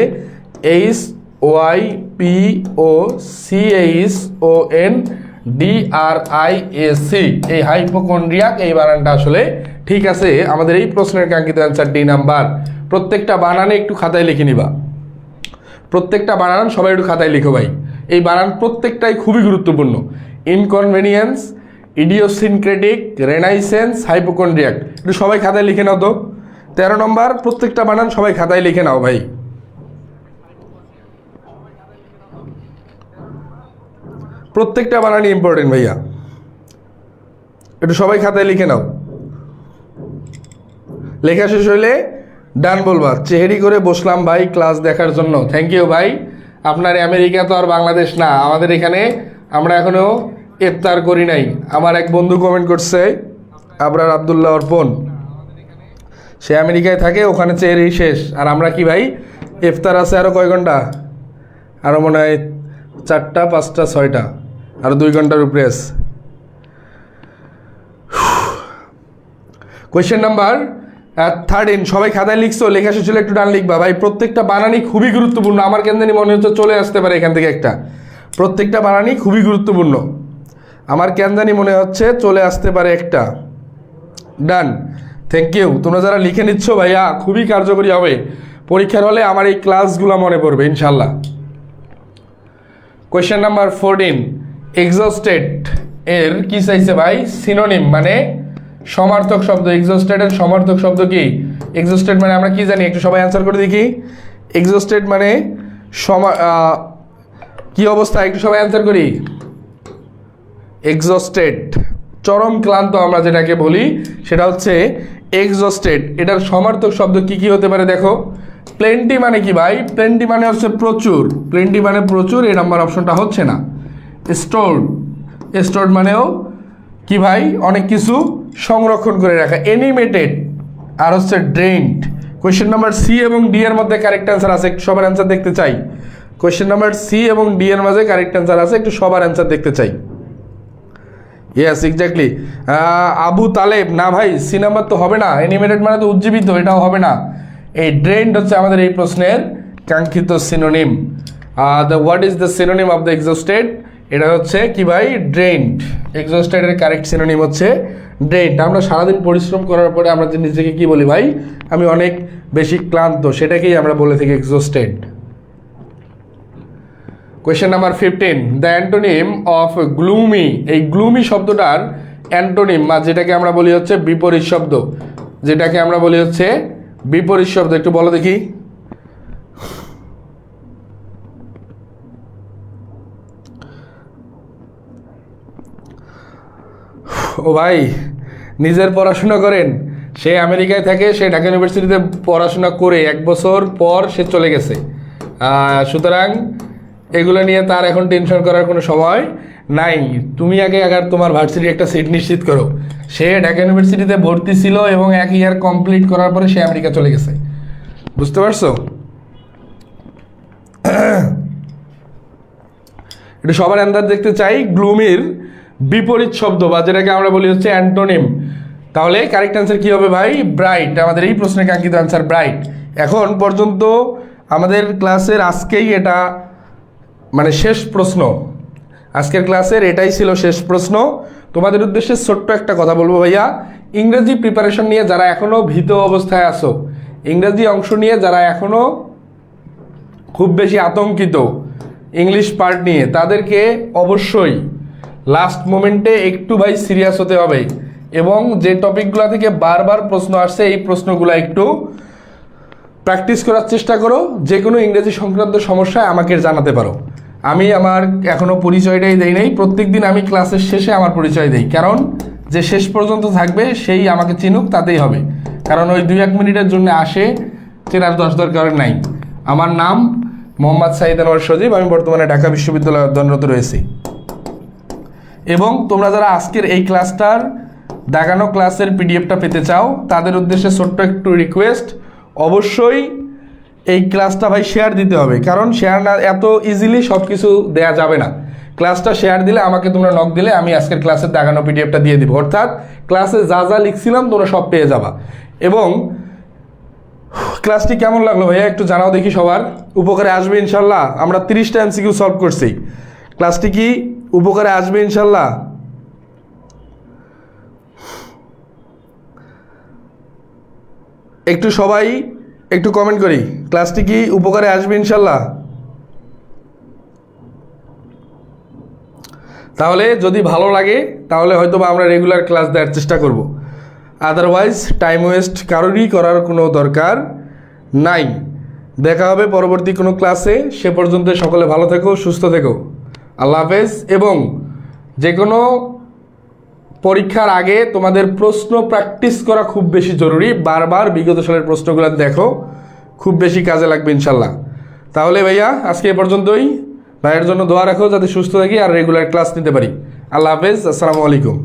HYPOCHONDRIAC, এই হাইপোকন্ড্রিয়াক, এই বানানটা আসলে ঠিক আছে। আমাদের এই প্রশ্নের কাঙ্ক্ষিত অ্যান্সার ডি নাম্বার। প্রত্যেকটা বানানে একটু খাতায় লিখে নিবা, প্রত্যেকটা বানান সবাই একটু খাতায় লিখো ভাই, এই বানান প্রত্যেকটাই খুবই গুরুত্বপূর্ণ। ইনকনভেনিয়েন্স, ইডিওসিনক্রেটিক, রেনাইসেন্স, হাইপোকন্ড্রিয়াক, একটু সবাই খাতায় লিখে নাও তো। 13 নম্বর, প্রত্যেকটা বানান সবাই খাতায় লিখে নাও ভাই, প্রত্যেকটা বানানই ইম্পর্টেন্ট ভাইয়া, একটু সবাই খাতায় লিখে নাও। লেখা শেষ হইলে ডান বলবা। চেহারি করে বসলাম ভাই ক্লাস দেখার জন্য, থ্যাংক ইউ ভাই। আপনার আমেরিকা তো আর বাংলাদেশ না, আমাদের এখানে আমরা এখনো ইফতার করি নাই। আমার এক বন্ধু কমেন্ট করছে, আবরার আবদুল্লাহ অর্পণ, সে আমেরিকায় থাকে, ওখানে চেহারি শেষ, আর আমরা কি ভাই ইফতার আছে আরও কয় ঘন্টা, আরও মনে হয় 4টা 5টা 6টা, আরও 2 ঘন্টার উপরে আছে। কোয়েশ্চেন নাম্বার 13, সবাই খাতায় লিখছো, লেখা শেষ হলে একটু ডান লিখবা ভাই। প্রত্যেকটা বানানই খুবই গুরুত্বপূর্ণ, আমার কেন জানি মনে হচ্ছে চলে আসতে পারে এখান থেকে একটা, প্রত্যেকটা বানানই খুবই গুরুত্বপূর্ণ, আমার কেন জানি মনে হচ্ছে চলে আসতে পারে একটা। ডান, থ্যাংক ইউ। তোমরা যারা লিখে নিচ্ছ ভাইয়া, খুবই কার্যকরী হবে পরীক্ষার হলে, আমার এই ক্লাসগুলো মনে পড়বে ইনশাল্লাহ। কোয়েশ্চেন নাম্বার 14, এক্সস্টেড এর কি চাইছে ভাই? সিনোনিম, মানে সমার্থক শব্দ। এক্সস্টেডের সমার্থক শব্দ কি? এক্সস্টেড মানে আমরা কি জানি, একটু সবাই অ্যান্সার করে দেখি। এক্সস্টেড মানে কি অবস্থা, একটু সবাই অ্যান্সার করি। এক্সস্টেড, চরম ক্লান্ত আমরা যেটাকে বলি, সেটা হচ্ছে এক্সস্টেড। এটার সমার্থক শব্দ কি কি হতে পারে দেখো। প্লেন্টি মানে কি ভাই? প্লেন্টি মানে হচ্ছে প্রচুর, প্লেন্টি মানে প্রচুর, এই নাম্বার অপশনটা হচ্ছে না। স্টোরড, স্টোরড মানেও কি ভাই? অনেক কিছু সংরক্ষণ করে রাখা। এনিমেটেড আর হচ্ছে ড্রেইনড। কোয়েশ্চেন নাম্বার সি এবং ডি এর মধ্যে কারেক্ট অ্যান্সার আছে, একটু সবার অ্যান্সার দেখতে চাই। কোয়েশ্চেন নাম্বার সি এবং ডি এর মাঝে কারেক্ট অ্যান্সার আছে, একটু সবার অ্যান্সার দেখতে চাই। Yes, exactly. আবু তালেব, না ভাই সি নাম্বার তো হবে না, এনিমেটেড মানে তো উজ্জীবিত, এটাও হবে না। এই ড্রেইনড হচ্ছে আমাদের এই প্রশ্নের কাঙ্ক্ষিত synonym. What is the synonym of the exhausted? এটা হচ্ছে কি ভাই? ড্রেইনড। এক্সস্টেডের কারেক্ট সিনোনিম হচ্ছে ড্রেইনড। আমরা সারাদিন পরিশ্রম করার পরে আমরা যে নিজেকে কি বলি ভাই? আমি অনেক বেশি ক্লান্ত, সেটাকেই আমরা বলে থাকি exhausted. Question number 15, the antonym of gloomy. এই গ্লুমি শব্দটার অ্যান্টোনিম বা যেটাকে আমরা বলি হচ্ছে বিপরীত শব্দ, যেটাকে আমরা বলি হচ্ছে বিপরীত শব্দ, একটু বলো দেখি। ও ভাই, নিজের পড়াশোনা করেন, সে আমেরিকায় থাকে, সে ঢাকা ইউনিভার্সিটিতে পড়াশোনা করে 1 বছর পর সে চলে গেছে, সুতরাং এগুলো নিয়ে তার এখন টেনশন করার কোনো সময় নাই। তুমি আগে তোমার ভার্সিটির একটা সিট নিশ্চিত করো। সে ঢাকা ইউনিভার্সিটিতে ভর্তি ছিল এবং 1 ইয়ার কমপ্লিট করার পরে সে আমেরিকা চলে গেছে, বুঝতে পারছো? একটু সবার অ্যান্সার দেখতে চাই। গ্লুমির বিপরীত শব্দ বা যেটাকে আমরা বলি হচ্ছে অ্যান্টোনিম। তাহলে কারেক্ট অ্যান্সার কি হবে ভাই? ব্রাইট। আমাদের এই প্রশ্নের কাঙ্ক্ষিত অ্যান্সার ব্রাইট। এখন পর্যন্ত আমাদের ক্লাসের আজকেই এটা মানে শেষ প্রশ্ন, আজকের ক্লাসের এটাই ছিল শেষ প্রশ্ন। তোমাদের উদ্দেশ্যে ছোট্ট একটা কথা বলবো ভাইয়া, ইংরেজি প্রিপারেশন নিয়ে যারা এখনও ভীত অবস্থায় আছো, ইংরেজি অংশ নিয়ে যারা এখনও খুব বেশি আতঙ্কিত ইংলিশ পার্ট নিয়ে, তাদেরকে অবশ্যই লাস্ট মোমেন্টে একটু ভাই সিরিয়াস হতে হবে এবং যে টপিকগুলো থেকে বারবার প্রশ্ন আসছে এই প্রশ্নগুলো একটু প্র্যাকটিস করার চেষ্টা করো। যে কোনো ইংরেজি সংক্রান্ত সমস্যায় আমাকে জানাতে পারো। আমি আমার এখনও পরিচয়টাই দেই নাই। প্রত্যেক দিন আমি ক্লাসের শেষে আমার পরিচয় দিই, কারণ যে শেষ পর্যন্ত থাকবে সেই আমাকে চিনুক, তাতেই হবে। কারণ ওই 2-1 মিনিটের জন্য আসে, চেনার দরকার নাই। আমার নাম মোহাম্মদ সাইদ আনোয়ার সজীব। আমি বর্তমানে ঢাকা বিশ্ববিদ্যালয়ে অধ্যয়নরত রয়েছি। এবং তোমরা যারা আজকের এই ক্লাসটার দাগানো ক্লাসের পিডিএফটা পেতে চাও, তাদের উদ্দেশ্যে ছোট্ট একটু রিকোয়েস্ট, অবশ্যই এই ক্লাসটা ভাই শেয়ার দিতে হবে। কারণ শেয়ার না, এত ইজিলি সব কিছু দেওয়া যাবে না। ক্লাসটা শেয়ার দিলে আমাকে তোমরা নক দিলে আমি আজকের ক্লাসের দাগানো পিডিএফটা দিয়ে দিব। অর্থাৎ ক্লাসে যা যা লিখছিলাম তোমরা সব পেয়ে যাবা। এবং ক্লাসটি কেমন লাগলো ভাইয়া একটু জানাও দেখি, সবার উপকারে আসবে ইনশাল্লাহ। আমরা 30টা এমসিকিউ সলভ করছি। ক্লাসটি কি উপকারে আসবে ইনশাল্লাহ? একটু সবাই একটু কমেন্ট করি, ক্লাসটি কি উপকারে আসবে ইনশাল্লাহ? তাহলে যদি ভালো লাগে তাহলে হয়তো বা আমরা রেগুলার ক্লাস দেওয়ার চেষ্টা করব। আদারওয়াইজ টাইম ওয়েস্ট কারোরই করার কোনো দরকার নাই। দেখা হবে পরবর্তী কোনো ক্লাসে। সে পর্যন্ত সকলে ভালো থেকো, সুস্থ থেকো। আল্লাহ হাফেজ। এবং যে কোনো পরীক্ষার আগে তোমাদের প্রশ্ন প্র্যাকটিস করা খুব বেশি জরুরি। বারবার বিগত সালের প্রশ্নগুলো দেখো, খুব বেশি কাজে লাগবে ইনশাল্লাহ। তাহলে ভাইয়া আজকে এ পর্যন্তই। ভাইয়ের জন্য দোয়া রাখো যাতে সুস্থ থাকি আর রেগুলার ক্লাস নিতে পারি। আল্লাহ হাফেজ। আসসালামু আলাইকুম।